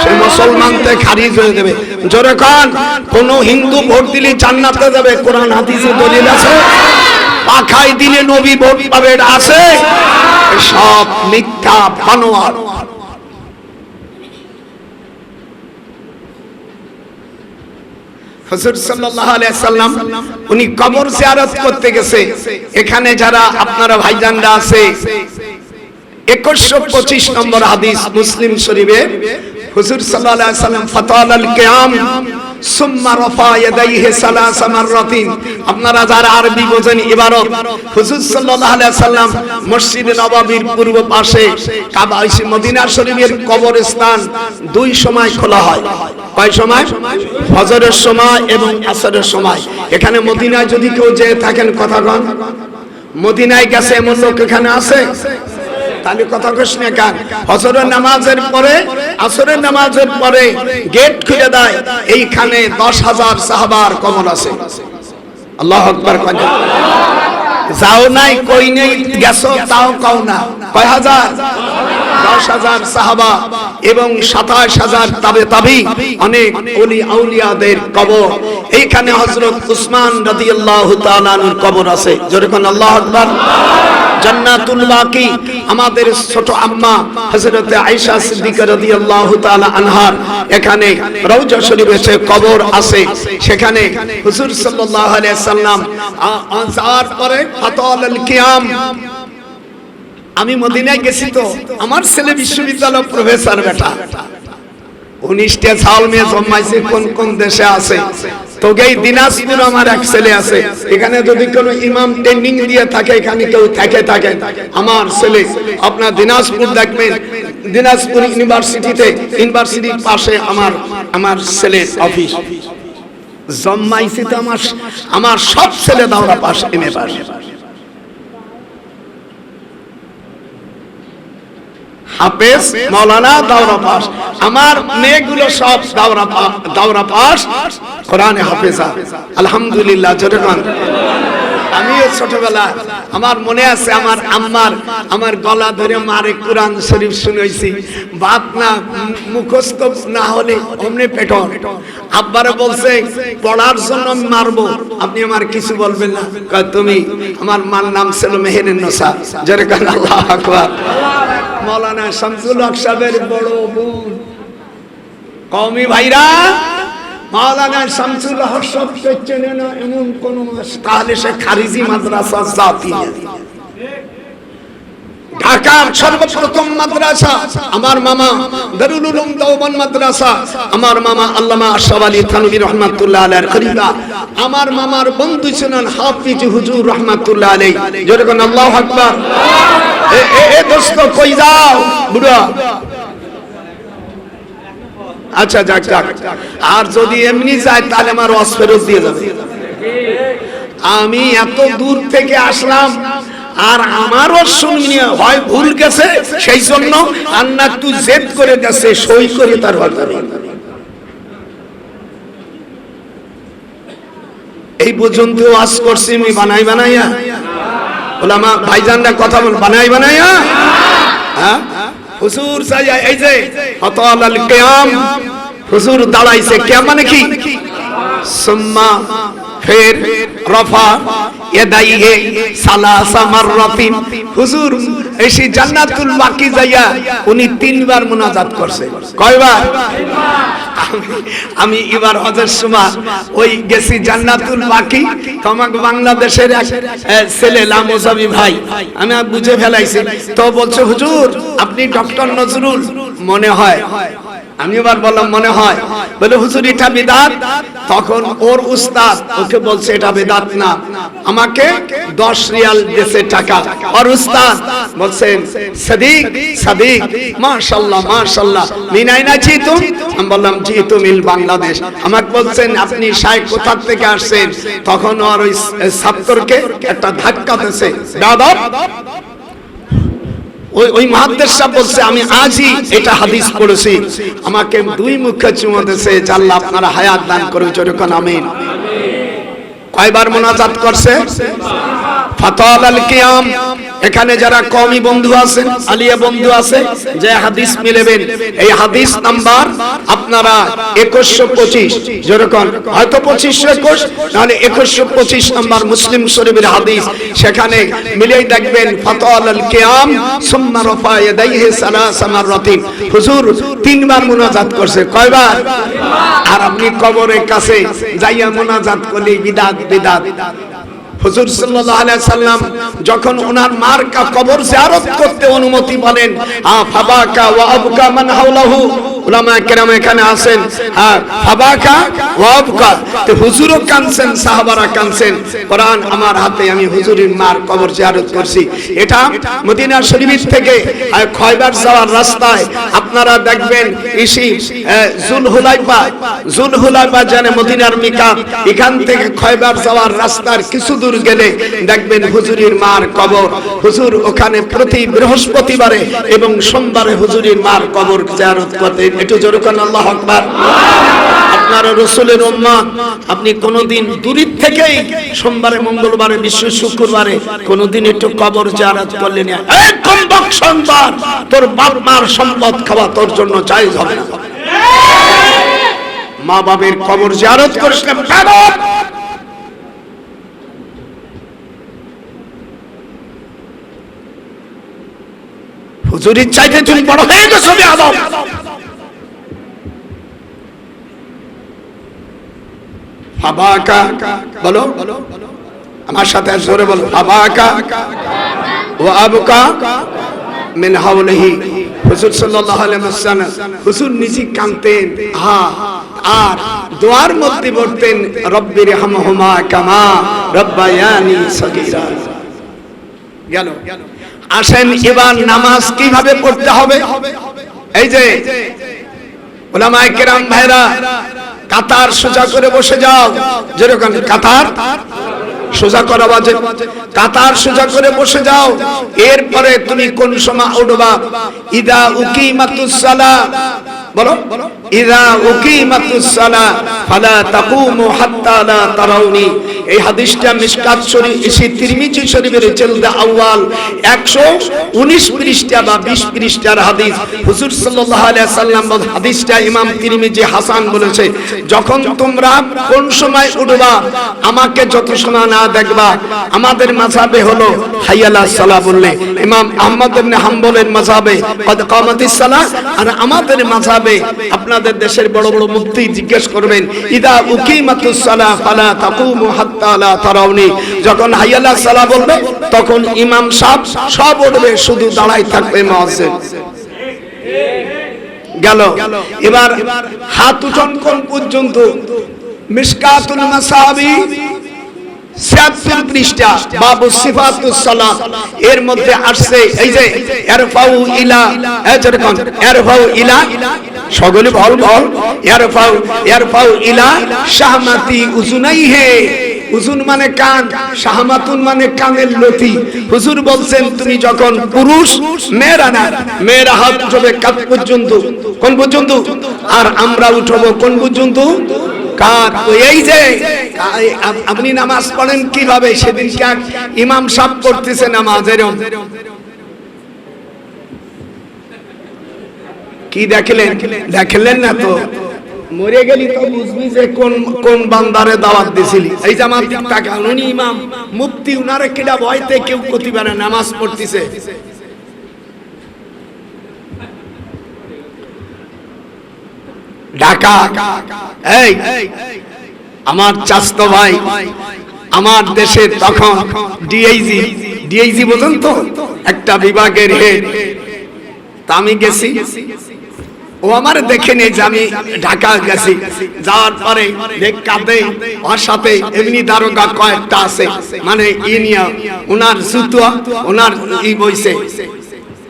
সে মুসলমানতে খারিজ হয়ে যাবে। যেরকম কোন হিন্দু ভোট দিলে জান্নাতে যাবে কোরআন হাদিসে দলিল আছে, পাখায় দিলে নবী ভোট পাবে এটা আছে, সব মিথ্যা বানোয়াট। হুজুর সাল্লাল্লাহু আলাইহি সাল্লাম উনি কবর জিয়ারত করতে গেছে। এখানে যারা আপনারা ভাইজানরা আছে 2125 নম্বর হাদিস মুসলিম শরীফে হুজুর সাল্লাল্লাহু আলাইহি সাল্লাম ফাতালাল কিয়াম সুম্মা রাফা ইয়াদাইহি সালাসা মাররাতিন। আপনারা যারা আরবি বোঝেন ইবারত, হুজুর সাল্লাল্লাহু আলাইহি সাল্লাম মসজিদে নববীর পূর্ব পাশে কাবা মদিনা শরীফের কবরস্থান 2 সময় খোলা হয়। কয় সময়? ফজরের সময় এবং আসরের সময়। এখানে মদিনায় যদি কেউ যেয়ে থাকেন কথা কন, মদিনায় গেছে এমন লোক এখানে আছে? তাহলে কথা কইস না কেন? ফজরের নামাজের পরে আসরের নামাজের পরে গেট খুলে দেয়, এইখানে 10,000 সাহাবার কবর আছে। আল্লাহু আকবার। যাও নাই কই নেই গেছো তাও কও না, কয় হাজার? 10,000 সাহাবা এবং 27,000 তাবে অনেক ওলি আউলিয়াদের কবর। এইখানে হযরত উসমান রাদিয়াল্লাহু তাআলা আনহুর কবর আছে। যেরকম আল্লাহু আকবার। জান্নাতুল বাকি আমাদের ছোট আম্মা হযরতে আয়েশা সিদ্দিকা রাদিয়াল্লাহু তাআলা আনহার এখানে রওজা শরীফে কবর আছে। সেখানে হুজুর সাল্লাল্লাহু আলাইহি সাল্লাম আযার পরে ফাতালাল কিয়াম। আমি মদিনায় গেছি তো, আমার ছেলে বিশ্ববিদ্যালয় প্রফেসর বেটা 19টা সাল মেয়ে জন্মাইছে কোন কোন দেশে আছে। তোগেই দিনাজপুর আমার এক ছেলে আছে, এখানে যদি কোনো ইমাম ট্রেনিং দিয়ে থাকে, এখানে কেউ থাকে আমার ছেলে আপনার দিনাজপুর দেখবেন, দিনাজপুর ইউনিভার্সিটির পাশে আমার ছেলের অফিস। জন্মাইছে তো আমার সব ছেলে দাওরা পাস এমএ পাস। হাফেজ মাওলানা দাওরা পাস, আমার মেয়েগুলো সব দাওরা পাস কোরআনে হাফেজা আলহামদুলিল্লাহ। যেরকম আমিও ছোটবেলা আমার মনে আছে আমার আম্মার আমার গলা ধরে মারে কোরআন শরীফ শুনাইছি, বাত না মুখস্থ না হলে অমনি পেটন। আব্বারে বলছে পড়ার জন্য মারবো, আপনি আমার কিছু বলবেন না, তুমি আমার মার নাম ছিল মেহেরুন্নেসা। যেরকম আল্লাহু আকবার। মাওলানা শামসুল হক সাহেবের বড় বোন। কওমি ভাইরা, মাওলানা শামসুল হক সাহেব চেনে না এমন কোন, তাহলে সে খারিজি মাদ্রাসা জাতি। ঢাকার সর্বপ্রথম মাদ্রাসা আমার মামা দারুল উলুম দেওবন্দ মাদ্রাসা, আমার মামা আল্লামা আশরাফ আলী থানভী রাহমাতুল্লাহ আলাইহির খলিফা, আমার মামার বন্ধু ছিলেন হাফিজ হুজুর রাহমাতুল্লাহ আলাইহি। জোরে কোন আল্লাহু আকবার। এ দোস্ত কই যাও বুড়া? আচ্ছা যাক যাক, আর যদি এমনি যায় তাহলে আমার ওয়াজ ফেরত দিয়ে যাবে। আমি এত দূর থেকে আসলাম আর আমারও শুনি হয় ভুল গেছে, সেই জন্য আন্না একটু জেদ করে গেছে, সই করে তার বাজারে। এই পর্যন্ত ওয়াজ করছি আমি বানাই বানাইয়া, ওলামা ভাইজানরা কথা বল বানাই বানাইয়া। হ্যাঁ হুজুর সাইয়া এই যে আতাল কিয়াম, হুজুর দাঁড়াইছে, কিয়াম মানে কি? সুম্মা ফির রফা ইয়াদাইহি সালাসা মাররাতিন। হুজুর এসে জান্নাতুল বাকি যাইয়া উনি 3 বার মুনাজাত করছে। কয়বার? আমি এবার হজের সময় ওই গেছি জান্নাতুল বাকি, তোমাকে বাংলাদেশের এক ছেলে লামোজাবি ভাই, আমি বুঝে ফেলাইছি, তো বলছে হুজুর আপনি ডক্টর নজরুল মনে হয়। আমি এবার বললাম মনে হয়, বলে হুজুর এটা বিদআত। তখন ওর উস্তাদ ওকে বলছে এটা বিদআত না, আমাকে 10 রিয়াল দিয়েছে টাকা। আর উস্তাদ বলছেন সাদিক সাদিক মাশাআল্লাহ মাশাআল্লাহ মিন আইনা জিতুম? আমি বললাম জিতু মিল বাংলাদেশ। আমাকে বলছেন আপনি শাইখ কোথা থেকে আসছেন? তখন আর ওই ছাত্রকে একটা ধাক্কা দিয়েছে, দাদা ওই মুহাদ্দিস সাহেব বলছে আমি আজই এটা হাদিস পড়েছি, আমাকে 2 মুখে চুমো দিয়েছে, আল্লাহ আপনারা হায়াত দান করুন। জোরে কোন আমিন। কয়বার মুনাজাত করছে? ফাতাল আল কিয়াম। এখানে যারা কওমি বন্ধু আছেন, আলিয়া বন্ধু আছে, যে হাদিস মিলাবেন, এই হাদিস নাম্বার আপনারা 2125, যেরকম হয়তো 2521 নাহলে 2125 নাম্বার মুসলিম শরীফের হাদিস, সেখানে মিলিয়ে দেখবেন ফাতাল আল কিয়াম সুম্মা রাফা ইয়াদাইহি সালাসা মাররাতিন। হুজুর 3 বার মুনাজাত করছে। কয়বার? আর আপনি কবরের কাছে যাইয়া মুনাজাত করলে বিদআত বিদআত। হুজুর সাল্লাল্লাহু আলাইহি সাল্লাম যখন ওনার মার কবর জিয়ারত করতে অনুমতি বলেন, ফাবাকা ওয়া আবকা মান হাওলাহু, উলামা কেরাম এখানে আছেন, ফাবাকা ওয়া আবকা, তো হুজুরও কাঁদছেন, সাহাবারা কাঁদছেন। কোরআন আমার হাতে, আমি হুজুরের মার কবর জিয়ারত করছি। এটা মদিনা শরীফ থেকে খয়বার যাওয়ার রাস্তায় আপনারা দেখবেন ইসি জুলহুলাইফা জানে মদিনার মিকাত, এখান থেকে খয়বার যাওয়ার রাস্তার কিছু দূর গেলে দেখবেন হুজুরের মার কবর। হুজুর ওখানে প্রতি বৃহস্পতিবারে এবং সোমবারে হুজুরের মার কবর জিয়ারত করতেন। একটু জোরে কোন আল্লাহু আকবার। আপনারা রাসূলের উম্মত, আপনি কোনদিন দূর থেকেই সোমবারে মঙ্গলবারে বিশ্ব শুক্রবারে কোনদিন একটু কবর জিয়ারত করলেন? এই কমবক সন্তান, তোর বাপ মার সম্পদ খাওয়া তোর জন্য জায়েজ হবে না। মা বাবার কবর জিয়ারত করিস না বেয়াদব। হুজুরের চাইতে তুমি বড় হয়ে গেছো বেয়াদব। ফাবাকা বলো, আমার সাথে জোরে বলো, ফাবাকা ওয়া আবকা মিন হাওলিহি। হুজুর সাল্লাল্লাহু আলাইহি ওয়াসাল্লাম হুজুর নিজে কাঁদতেন, আর দোয়ার মধ্যে বলতেন রব্বির হামহুমা কামা রব্বায়ানি সগীরা। গেল। আসেন এবার নামাজ কিভাবে পড়তে হবে। এই যে উলামায়ে কেরাম ভাইরা, কাতার সোজা করে বসে যাও, যেরকম কাতার সোজা করা বাজে, কাতার সোজা করে বসে যাও। এরপরে তুমি কোন সময় উঠবা? ইদা উকিমাতুস সালাহ, বলো ইদা উকিমাতুস সালাহ ফালা তাকুমু হাত্তা লা তারাউনি। এই হাদিসটা মিশকাত শরীফ ইসি তিরমিজি শরীফের জলদ আউয়াল 119 পৃষ্ঠা বা 20 পৃষ্ঠার হাদিস। হুজুর সাল্লাল্লাহু আলাইহি সাল্লাম বলেন, হাদিসটা ইমাম তিরমিজি হাসান বলেছে, যখন তোমরা কোন সময় উঠবা আমাকে যত সময় না দেখবা। আমাদের মাযহাবে হলো হাইয়ালা সালাহ বললে, ইমাম আহমদ ইবনে হাম্বলের মাযহাবে কদ কামাতিস সালাহ, আর আমাদের মাযহাবে আপনাদের আপনাদের দেশের বড় বড় মুফতি জিজ্ঞেস করবেন, ইদা উকিমাতুস সালাহ ফালা তাকুমু হাত্তা লা তারাউনি, যখন হাইয়া আলাস সালাহ বলবে তখন ইমাম সাহেব সব উঠবে, শুধু দাঁড়াই থাকবে মুয়াজ্জিন। গেল। এবার হাত উঠান কোন পর্যন্ত? মিশকাতুল মাসাবি ৭৬ পৃষ্ঠা, বাবু সিফাতুস সালাত, এর মধ্যে আসছে এই যে ইরফাউ ইলা, এরকম ইরফাউ ইলা, সকলে বল বল, ইরফাউ ইলা শাহমাতি উজুনাইহে, উজুন মানে কান, শাহমাতুন মানে কানের লতি। হুজুর বলছেন তুমি যখন পুরুষ, মেয়েরা না, মেয়েরা হাত উঠাবে কাঁধ পর্যন্ত, কোন পর্যন্ত? আর আমরা উঠাবো কোন পর্যন্ত? কাঁধ। এই যে আপনি নামাজ পড়েন কিভাবে? সেদিন ইমাম সাহেব পড়তেছে নামাজ এরকম, কি দেখলেন না তো? মরে গেলি তো বুঝবি যে কোন কোন বান্দারে দাওয়াত দিছিলি। এই যে আমার দিক তাকান, উনি ইমাম মুফতি, উনারে কিডা ভয়তে কেউ কতি পারে নামাজ পড়তেছে। ঢাকা, এই আমার চাচতো ভাই, আমার দেশে তখন ডিআইজি বোঝেন তো, একটা বিভাগের হেড। তা আমি গেছি, ও আমার দেখে নেই যে আমি ঢাকা গেছি। যাওয়ার পরে কাঁদে, ওর সাথে এমনি দারোগা কয়েকটা আছে, মানে ইনিয়া ওনার জুতো ওনার ই বইছে।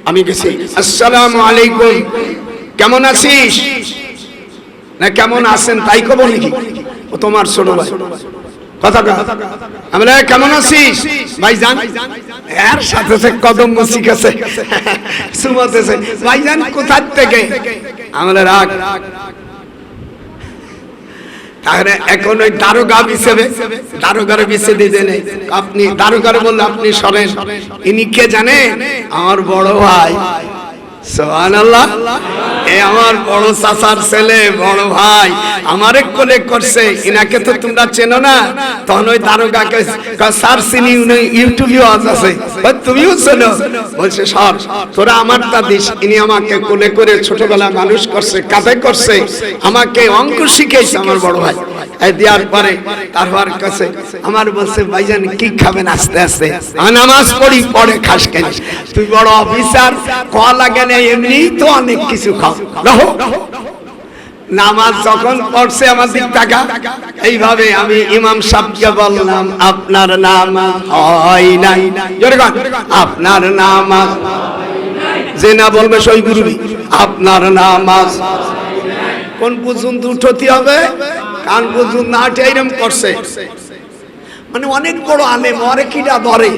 আমি গেছি, আসসালামু আলাইকুম, কেমন আছিস? না কেমন আছেন তাই কব নাকি? ও তোমার ছোট ভাই, কথা আমরা কেমন আছিস ভাইজান? এর সাথে সে কদম মুসিক আছে, সুমতেছে ভাইজান কোথা থেকে? আমরা রাগ। তাহলে এখন ওই দারোগা হিসেবে দারোগার বিষয় দিয়ে নেই, আপনি দারোগার বললে আপনি সরেন। ইনি কে জানে? আমার বড় ভাই। সুবহানাল্লাহ। এ আমার বড় চাচার ছেলে, বড় ভাই আমারে কোলে করছে। ইনাকে তো তোমরা চেনো না। তখন ওই দারোগাকে স্যার চিনি, ইউটিউবে ওয়াজ আছে, তুমিও চেনো। বলছে স্যার তোরা আমারটা দিস। ইনি আমাকে কোলে করে ছোটবেলা মানুষ করছে, কাঁধে করছে, আমাকে অঙ্ক শিখেছে আমার বড় ভাই। এই দেওয়ার পরে তারপর কাছে আমার বলছে, ভাইজান কি খাবেন? আস্তে আস্তে নামাজ পড়ি, পড়ে খাস কেন? তুই বড় অফিসার, কল লাগে না, এমনি তো অনেক কিছু খাও। নামাজ যখন পড়ছে আমার দিক টাকা এইভাবে, আমি ইমাম সাহেবকে বললাম, আপনার নামাজ হয় নাই। জোরে বল, আপনার নামাজ। যে না বলবে সেই গুরুবি, আপনার নামাজ। কোন পর্যন্ত উঠতে হবে? কান পর্যন্ত না উঠে এরকম করছে। মানে অনেক বড় আলেম, ওরে কিটা ধরে,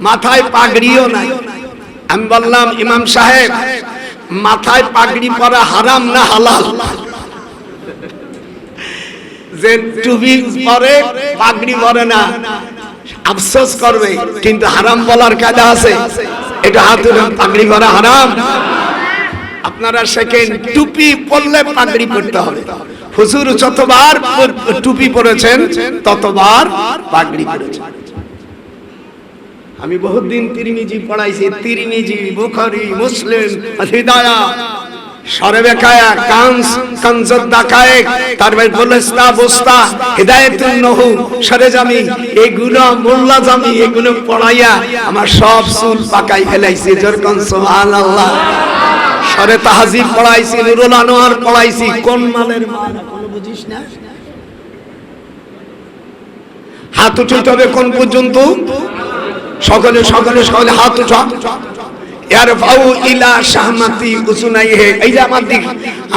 মাথায় পাগড়িও নাই। আমি বললাম, ইমাম সাহেব মাথায় পাগড়ি পরা হারাম না হালাল? যে টুপি পরে পাগড়ি পরে না আফসোস করবে, কিন্তু হারাম বলার কায়দা আছে। এটা হাতে পাগড়ি পরা হারাম। আপনারা সেকেন্ড টুপি পরলে পাগড়ি পরতে হবে। হুজুর যতবার টুপি পরেছেন ততবার পাগড়ি পরেছেন। আমি বহুত দিন তিরমিজি পড়াইছি, তিরমিজি, বুখারী, মুসলিম, হিদায়া, শরবেকায়া, কানজুদ দাকায়েক, তারপর বুলস্তা বুস্তা, হিদায়াতুন নহু, সরেজামি, এগুলো মোল্লা জামি, এগুলো পড়াইয়া আমার সব চুল পাকাই ফেলাইছি। যেরকম সুবহানাল্লাহ। সরে তাহজিব পড়াইছি, নুরুল আনোয়ার পড়াইছি। কোন মালের মাল কোনো বুঝিস না? হাত উঠাইতে হবে কোন পর্যন্ত? সকলে সকলে সকলে হাত উঠা। ইরফাউ ইলা শাহমাতি উসুনাইহে। এই যে আমার দিক,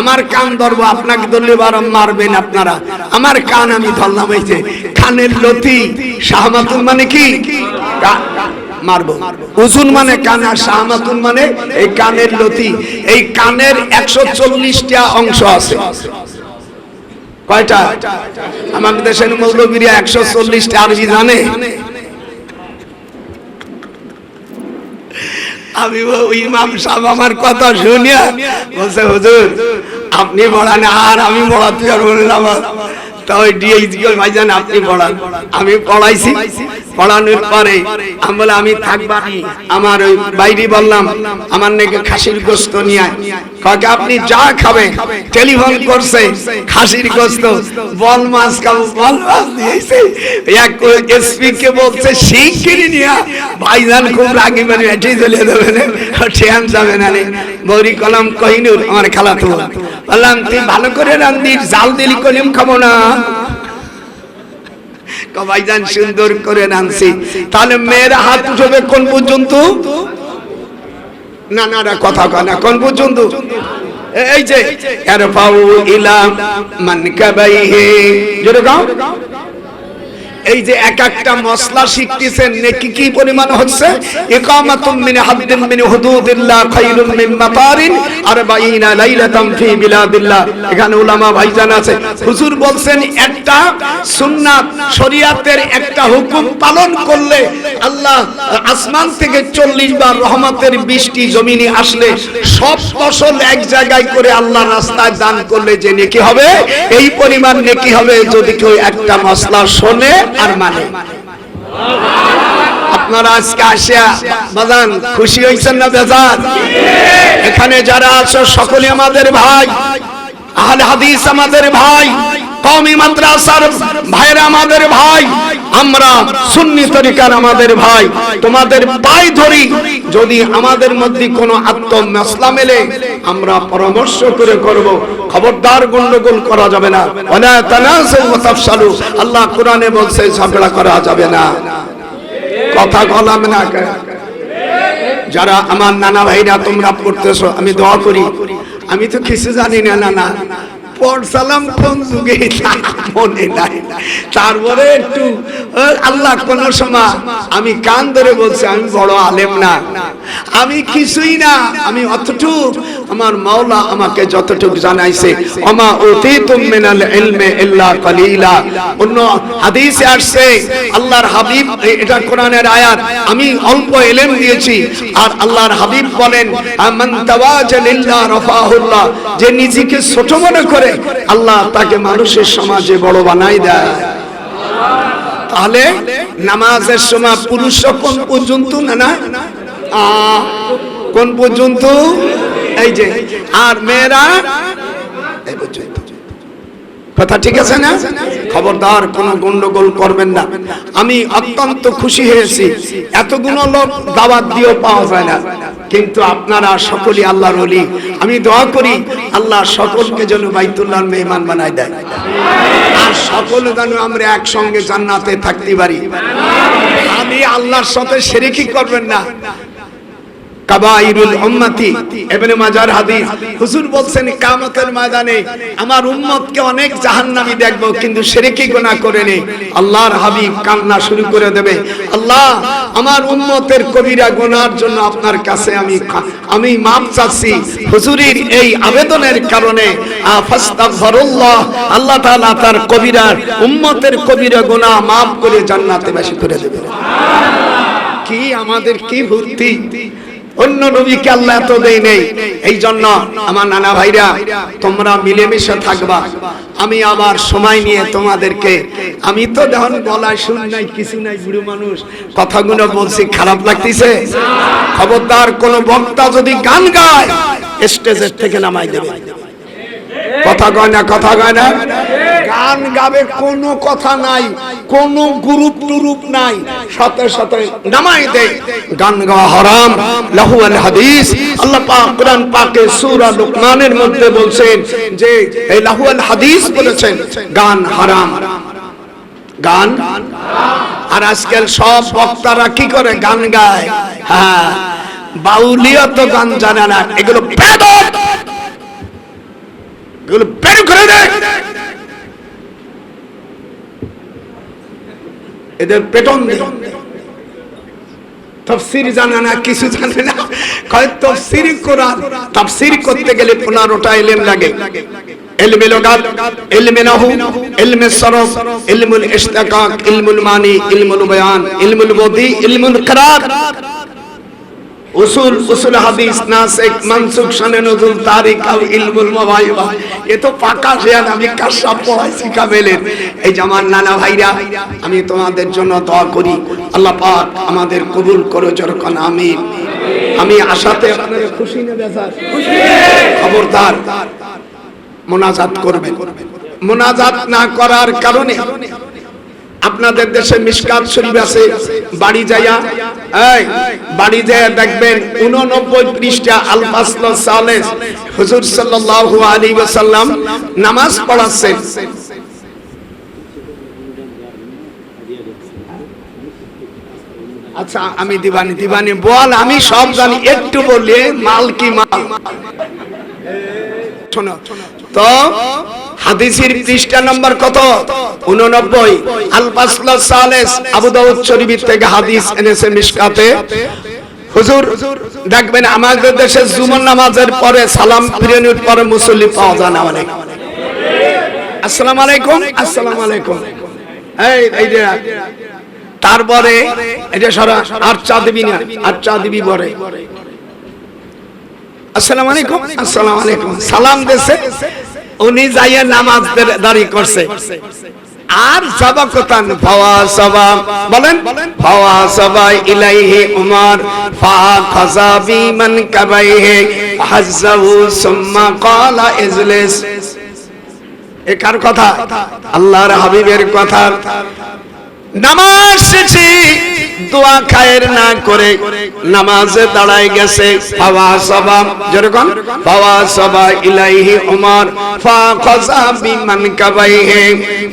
আমার কান ধরবো, আপনাকে ধরলে বারম মারবেন আপনারা। আমার কান আমি ধরলাম, এই যে কানের লতি। শাহমাতুন মানে কি? মারবো। উজুন মানে কান, আর শাহমাতুন মানে এই কানের লতি। এই কানের 140টা অংশ আছে। কয়টা? আমাদের দেশের মৌলবীরা 140টা আরবি জানে। আমি ইমাম সাহেব আমার কথা শুনিয়া বলছে, হুজুর আপনি পড়ান আর আমি পড়াতে পারবো না। আমার তাই ডিআইজি ভাইজান আপনি পড়ান। আমি পড়াইছি, পড়ানোর পরে আমি থাকবানি, আমার ওই বাইরে বললাম আমার নাকি খাসির গোস্ত নিয়ে কাকে আপনি যা খাবেন, টেলিফোন করছে খাসির গোস্ত, বল মাছ খাবো, বল মাছ দিয়েছে, এক এসপি কে বলছে শিগগিরই নিয়ে ভাইজান খুব রাগি, মানে এটি চলে দেবে না, ঠেয়ান যাবে না। বৌরি কলম কহিনুর আমার খালাতো বললাম তুই ভালো করে রান্ধিস, জাল দিলি কলিম খাবো না। ভাইজান সুন্দর করে রাঁধছি। তাহলে মেয়েরা হাত উঠবে কোন পর্যন্ত? নানারা কথা কয় না, কোন পর্যন্ত? এই যে এরফাউ ইলা মানকাবাইহি, জোরে গাও। এই যে এক একটা মশলা শিখতেছেন, নেকি কি পরিমাণ হচ্ছে? ইকামাতুম মিন হাদ্দিন মিন হুদুদিল্লাহ খায়রুম মিন মাতারিন 40 লাইলাতাম ফি বিলাদিল্লাহ। এখানে উলামা ভাইজান আছে, হুজুর বলছেন একটা সুন্নাত শরীয়তের একটা হুকুম পালন করলে আল্লাহ আসমান থেকে 40 বার রহমতের বৃষ্টি জমিনে আসলে সব ফসল এক জায়গায় করে আল্লাহর রাস্তায় দান করলে যে নেকি হবে, এই পরিমাণ নেকি হবে যদি কেউ একটা মশলা শোনে আর মানে। আপনারা আজকে আসিয়া বাজান খুশি হয়েছেন না বেজার? এখানে যারা আছো সকলে আমাদের ভাই, আহলে হাদিস আমাদের ভাই, কওমি মাদ্রাসার ভাইরা আমাদের ভাই, আমরা সুন্নি তরিকার আমাদের ভাই। তোমাদের পায়ে ধরি, যদি আমাদের মধ্যে কোনো আত্মমসলা মেলে আমরা পরামর্শ করে করব, খবরদার গন্ডগোল করা যাবে না। ওয়ালা তানাসু ওয়া তাফসালু, আল্লাহ কোরআনে বলছে ঝগড়া করা যাবে না, কথা গলাম না। যারা আমার নানা ভাইরা তোমরা পড়তেছো, আমি দোয়া করি, আমি তো কিছু জানি না নানা, পড়সালাম কোন যুগে মনে নাই, তারপরে একটু আল্লাহ কোন সময় আমি কান ধরে বলছি আমি বড় আলেম না, আমি কিছুই না, আমি অতটুক আমার মাওলা আমাকে যতটুকু জানাইছে, ওমা উতিতুম মিনাল ইলমি ইল্লা কালিলা। অন্য হাদিসে আসছে আল্লাহর হাবিব, এটা কোরআনের আয়াত, আমি অল্প ইলম দিয়েছি। আর আল্লাহর হাবিব বলেন মান তাওয়াজা লিল্লাহ রাফাহুল্লাহ, যে নিজেকে ছোট মনে করে আল্লাহ তাকে মানুষের সমাজে বড় বানাই দেয়। তাহলে নামাজের সময় পুরুষ কোন পর্যন্ত না কোন পর্যন্ত? এই যে, আর মেয়েরা এই পর্যন্ত। কথা ঠিক আছে না? খবরদার কোনো গন্ডগোল করবেন না। আমি অত্যন্ত খুশি হয়েছি, এতগুলো লোক দাওয়াত দিয়েও পাওয়া যায় না, কিন্তু আপনারা সকলেই আল্লাহর ওলি। আমি দোয়া করি আল্লাহ সকলকে যেন বাইতুল্লাহর মেহমান বানায় দেয়, আর সকলে যেন আমরা একসঙ্গে জান্নাতে থাকতে পারি। আমি আল্লাহর সাথে শিরকি করবেন না। কাবাইরুল উম্মতি ইবনে মাজার হাদিস, হুজুর বলছেন কিয়ামতের ময়দানে আমার উম্মতকে অনেক জাহান্নামী দেখব, কিন্তু শিরকি গুনাহ করে নেই। আল্লাহর হাবিব কান্না শুরু করে দেবে, আল্লাহ আমার উম্মতের কবিরা গুনাহর জন্য আপনার কাছে আমি মাফ চাচ্ছি। হুজুরের এই আবেদনের কারণে ফাস্তাগফিরুল্লাহ, আল্লাহ তাআলা তার কবিরা উম্মতের কবিরা গুনাহ মাফ করে জান্নাতে বাসী করে দেবে। কি আমাদের কি ভর্তি, অন্য নবীকে আল্লাহ এত দেয় নেই। এই জন্য আমার নানা ভাইরা তোমরা মিলেমিশে থাকবা। আমি আবার সময় নিয়ে তোমাদেরকে, আমি তো যখন গলায় শুন নাই কিছু নাই, বুড়ো মানুষ কথাগুলো বলছি, খারাপ লাগতেছে? খবরদার কোন বক্তা যদি গান গায় স্টেজের থেকে নামাই দেবে। কথা কয় না, কথা কয় না? গান গাবে কোনো কথা নাই, কোনো গ্রুপ টুরুপ নাই, সাথে সাথে নামাই দেয়। গান গাওয়া হারাম, লাহু আল হাদিস। আল্লাহ পাক কোরআন পাকে সূরা লুকমানের মধ্যে বলছেন যে এই লাহু আল হাদিস বলেছেন, গান হারাম, গান। আর আজকাল সব বক্তারা কি করে? গান গায়। হ্যাঁ, বাউলিয়া তো গান জানে না, এগুলো বেদত, এগুলো বের করে দেয়। এদের বেতন দেয়। তাফসীর জানে না, কিছু জানে না, কয় তাফসীর কোরআন। তাফসীর করতে গেলে 15টা ইলম লাগে, ইলমে লুগাত, ইলমে নাহু, ইলমে সরফ, ইলমুল ইশতিকাক, ইলমুল মানি, ইলমুল বায়ান, ইলমুল বদি, ইলমুল কিরাত। উসুল হাদিস নাসিক মানসুখ শানে নজুল তারিখ আল ইলমুল মাওয়াইবা, এ তো পাকা জ্ঞান। আমি কাশাপ পড়াইছি কামেলের। এই যে আমার নানা ভাইরা, আমি তোমাদের জন্য দোয়া করি, আল্লাহ পাক আমাদের কবুল করো, যখন আমিন। আমি আশাতে আপনারা খুশি না বেজার? খুশি। খবরদার মোনাজাত করবেন। মোনাজাত না করার কারণে আপনাদের দেশে মিশকাত শরীফ আছে, বাড়ি যায়া বাড়ি যায় দেখবেন 89 পৃষ্ঠা আল ফাসল সালেস হুজুর সাল্লাল্লাহু আলাইহি ওয়াসাল্লাম নামাজ পড়াচ্ছেন। আচ্ছা আমি দিবানি বল, আমি সব জানি, একটু বললে মাল কি মাল। শোনো তো, হাদিসের পৃষ্ঠা নম্বর কত? 89। আল ফাসল সালেস আবু দাউদ শরীফ থেকে হাদিস এনেছে মিশকাতে। হুজুর দেখবেন আমাদের দেশে জুমার নামাজের পরে সালাম ফিরানোর পরে মুসল্লি পাওয়া যায় না অনেক। আসসালামু আলাইকুম, আসসালামু আলাইকুম, এই যে তারপরে এটা সারা আর চা দিবি না, আর চা দিবি পরে আসসালামু আলাইকুম, আসসালামু আলাইকুম সালাম দেছে, উনি যাইয়া নামাজ দাঁড়ি করছে। আর সাবাকাতান ফাওয়াসাবা বলেন, ফাওয়াসাবা ইলাইহি উমর ফাখাযা বিমান কাবাইহি হাজ্জাহু সুম্মা ক্বালা ইজলিস। এ কার কথা? আল্লাহর হাবিবের কথা। নামাজ শেষে দোয়া খায়ের না করে নামাজে দাঁড়ায় গেছে। ফাওয়াসাবা যেরকম ফাওয়াসাবা ইলাইহি উমর ফাখাযা বিমান কাবাইহি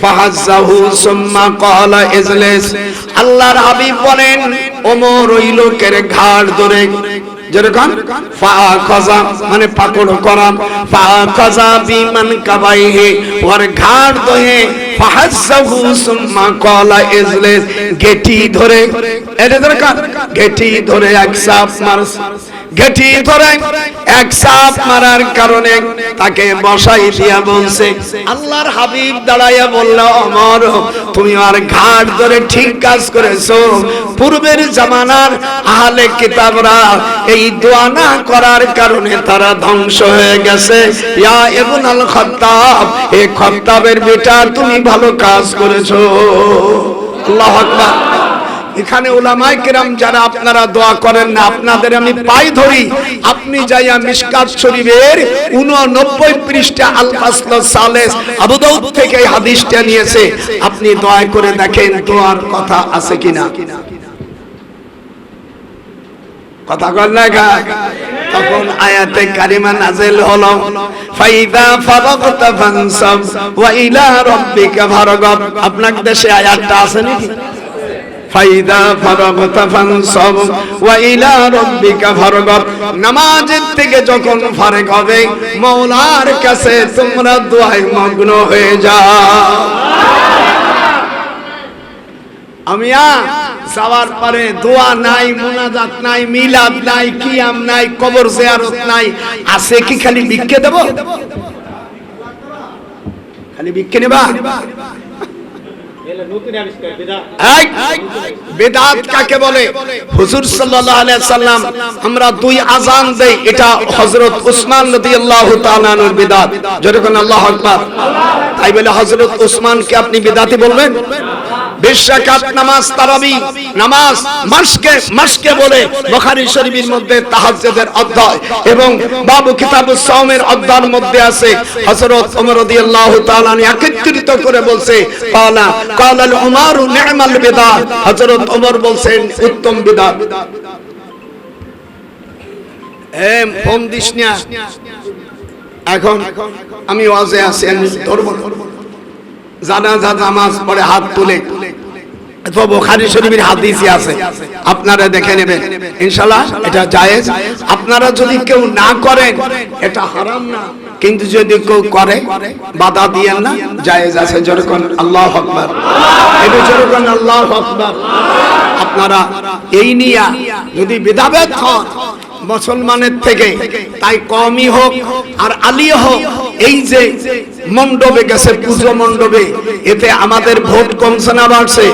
ফাহাজ্জাহু সুম্মা ক্বালা ইজলিস। আল্লাহর হাবিব বলেন, ওমর ওই লোকের ঘাড় ধরে, যেরকম ফাখাযা মানে পাকড় করা, ফাখাযা বিমান কাবাইহি ওর ঘাড় ধরে ফাহাজ্জাহু সুম্মা ক্বালা ইজলিস, গেটি ধরে, এটা দরকার, গেটি ধরে এক সাপ মারছে। গেটি ধরে এক সাপ মারার কারণে তাকে বসাই দিয়া বলছে। আল্লাহর হাবিব দাঁড়াইয়া বলল, ওমর তুমি আর ঘাট ধরে ঠিক কাজ করেছো। পূর্বের জামানার আহলে কিতাবরা এই দোয়া না করার কারণে তারা ধ্বংস হয়ে গেছে। ইয়া ইবনুল খাত্তাব, এই খাত্তাবের বেটা তুমি ভালো কাজ করেছো। আল্লাহু আকবার। এখানে উলামায়ে কেরাম যারা আপনারা দোয়া করেন না, আপনাদের আমি পাই ধরি, আপনি যাইয়া মিশকাত শরীফের 89 পৃষ্ঠা আল ফাসল সালেস আবু দাউদ থেকে এই হাদিসটা নিয়েছে, আপনি দোয়া করে দেখেন দোয়ার কথা আছে কিনা। কথা কর না গা। তখন আয়াতে কারিমা নাযিল হলো, ফাইদা ফারাগতা ফানসাব ওয়া ইলা রাব্বিকা ফারগাব। আপনার দেশে আয়াতটা আছে নাকি? ফাইদা ফারাগতা ফানসাব ওয়া ইলা রাব্বিকা ফারগাব। নামাজের থেকে যখন ফারেক হবে মাওলার কাছে তোমরা দোয়ায় মগ্ন হয়ে যাও। আমিয়া যাওয়ার পরে দোয়া নাই, মুনাজাত নাই, মিলাদ নাই, কিয়াম নাই, কবর জিয়ারত নাই, আছে কি খালি ভিক্ষে দেব? খালি ভিক্ষে নেবা? বেদাত কাকে বলে? হুজুর সাল্লাল্লাহু আলাইহি সাল্লাম আমরা দুই আযান দেই, এটা হযরত উসমান রাদিয়াল্লাহু তাআলা আনহুর বিদআত। যখন আল্লাহু আকবার, তাই বলে হযরত উসমানকে আপনি বিদআতি বলবেন? বিশাকাত নামাজ, তারাবি নামাজ মাসকে বলে বুখারী শরীফের মধ্যে তাহাজ্জুদের অধ্যায় এবং বাবু কিতাবুস সাওমের অধ্যায়ের মধ্যে আছে। হযরত ওমর রাদিয়াল্লাহু তাআলা একত্রিত করে বলছে, কালাল উমারু নি'মাল বিদআত। হযরত ওমর বলছেন উত্তম বিদআত। ফোন দিস না, এখন আমি ওয়াজে আছি, আমি ধরব না। জানাজা নামাজ পড়ে হাত তুলে, তো বুখারী শরীফের হাদিসই আছে, আপনারা দেখে নেবেন ইনশাআল্লাহ, এটা জায়েজ। আপনারা যদি কেউ না করেন এটা হারাম না, কিন্তু যদি কেউ করে বাধা দিয়েন না, জায়েজ আছে। যেরকম আল্লাহু আকবার, এটা যেরকম আল্লাহু আকবার। আপনারা এই নিয়া যদি ভেদাভেদ হন মুসলমানের থেকে, তাই কমই হোক আর আলিয়া হোক, এই যে মণ্ডপে গেছে, পূজা মণ্ডপে, এতে আমাদের ভোট কমছে না বাড়ছে?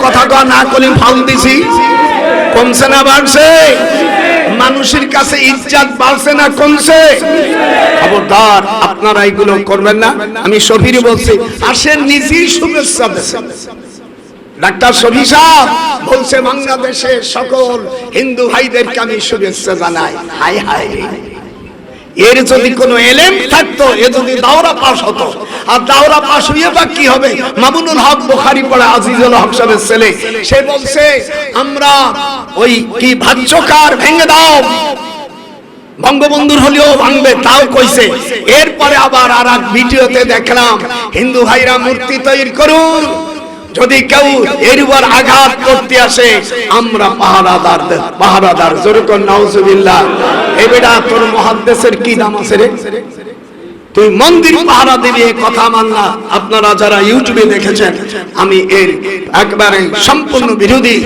কথা না কলি ফাল দিছি, কমছে না বাড়ছে? মানুষের কাছে ইজ্জত বাড়ছে না কমছে? খবরদার আপনারা এগুলো করবেন না। আমি শফির বলছি, আসেন নিজেই শুভেচ্ছা দেন। ডাক্তার শফি সাহেব বলছে বাংলাদেশের সকল হিন্দু ভাইদেরকে আমি শুভেচ্ছা জানাই। হাই হাই, এর যদি কোনো এলেম থাকতো, এ যদি দাওরা পাস হতো, আর দাওরা পাস হইয়ে বা কি হবে? মামুনুল হক বুখারী পড়া আজিজুল হক সাহেবের ছেলে, সে বলছে আমরা ওই কি ভাজ্যকার ভেঙে দাও, বঙ্গবন্ধুর হলেও ভাঙবে, তাও কইছে। এরপরে আবার আর এক ভিডিওতে দেখলাম হিন্দু ভাইরা মূর্তি তৈরি করুন, যদি কেউ এর উপর আঘাত করতে আসে আমরা পাহারাদার জোরে কোন নাউজুবিল্লাহ। এই বেটা তোর মুহাদ্দিসের কি নাম আছে রে? তুই মন্দির পাহারা দিবি, কথা মান না। আপনারা যারা ইউটিউবে দেখেছেন, আমি এর একবারে সম্পূর্ণ বিরোধী।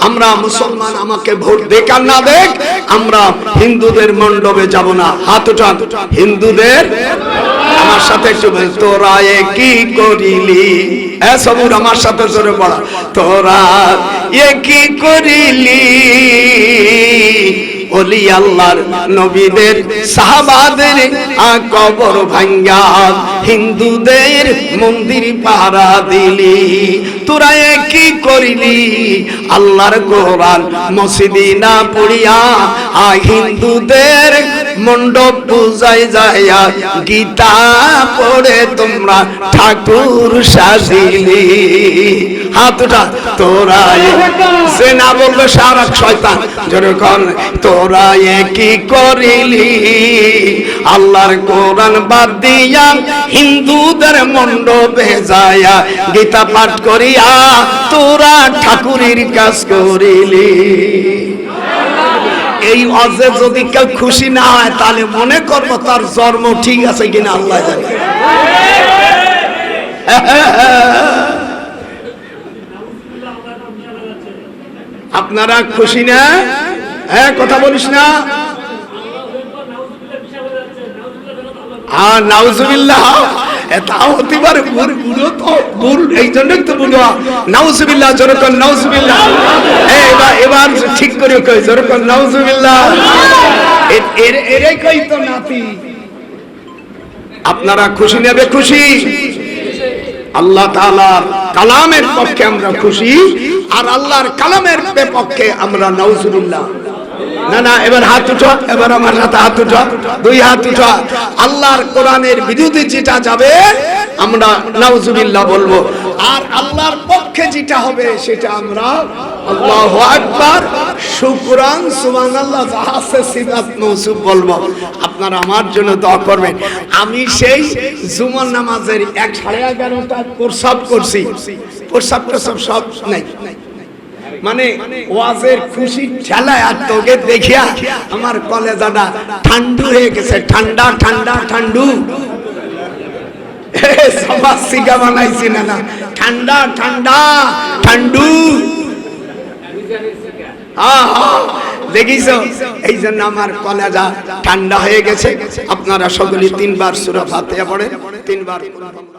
আমরা মুসলমান, আমাকে ভোট দেখ আর না দেখ, আমরা হিন্দুদের মণ্ডপে যাব না। হাত উঠান হিন্দুদের। আমার সাথে একটু বল, তোরা কি করিলি? সবুর আমার সাথে জোরে পড়া, তোরা কি করিলি? ওলি আল্লাহর নবীদের সাহাবাদের কবর ভাঙ্গা হিন্দুদের মন্দির পাহারা দিলি। তোরা কি করিলি? আল্লাহর কোরআন মসজিদে না পড়িয়া হিন্দুদের মণ্ডপ পূজায় যাইয়া গীতা পড়ে তোমরা ঠাকুর সাজিলি। হাত উঠা। তোরা সে না বলবে সারা শয়তান, যেরকম তোরা কি করিলি? আল্লাহর কোরআন বাদ দিয়া হিন্দুদের মণ্ডপে যাইয়া গীতা পাঠ করিয়া তোরা ঠাকুরের কাজ করিলি। এই অজে যদি কেউ খুশি না হয়, তাহলে মনে করবো তার জন্ম ঠিক আছে কিনা আল্লাহ জানে। আপনারা খুশি না? হ্যাঁ, কথা বলিস না। হ্যাঁ, নাউজুবিল্লাহ। তাও হতে পারে বুড়ো তো ভুল, এই জন্যই তো বুড়ো। নাউজুবিল্লাহ, যেরকম নাউজুবিল্লাহ। এবার ঠিক করে কই, যেরকম নাউজুবিল্লাহ। এরাই কই তো নাতি। আপনারা খুশি নেবে খুশি? আল্লাহ তাআলার কালামের পক্ষে আমরা খুশি, আর আল্লাহর কালামের বিপক্ষে আমরা নাউজুবিল্লাহ। না না, এবার হাত উঠো, এবার আমার সাথে হাত উঠো, দুই হাত উঠো। আল্লাহর কোরআনের বিরুদ্ধে যেটা যাবে আমরা নাউজুবিল্লাহ বলবো, আর আল্লাহর পক্ষে যেটা হবে সেটা আমরা আল্লাহু আকবার, শুকরান, সুবহানাল্লাহ, জাহাসে সিফাত মৌসুফ বলবো। আপনারা আমার জন্য দোয়া করবেন। আমি সেই জুমার নামাজের 11:30 প্রস্রাব করছি, প্রস্রাব সব নাই, মানে ওয়াজের খুশি ঠেলায় আর তোকে দেখিয়া আমার কলেজাটা ঠান্ডু হয়ে গেছে। ঠান্ডা ঠান্ডা ঠান্ডু, সবার সিগা বানাইছি না না, ঠান্ডা ঠান্ডা ঠান্ডু। দেখিস, এই জন্য আমার কলেজা ঠান্ডা হয়ে গেছে। আপনারা সকলে 3 বার সূরা ফাতিহা পড়েন, 3 বার।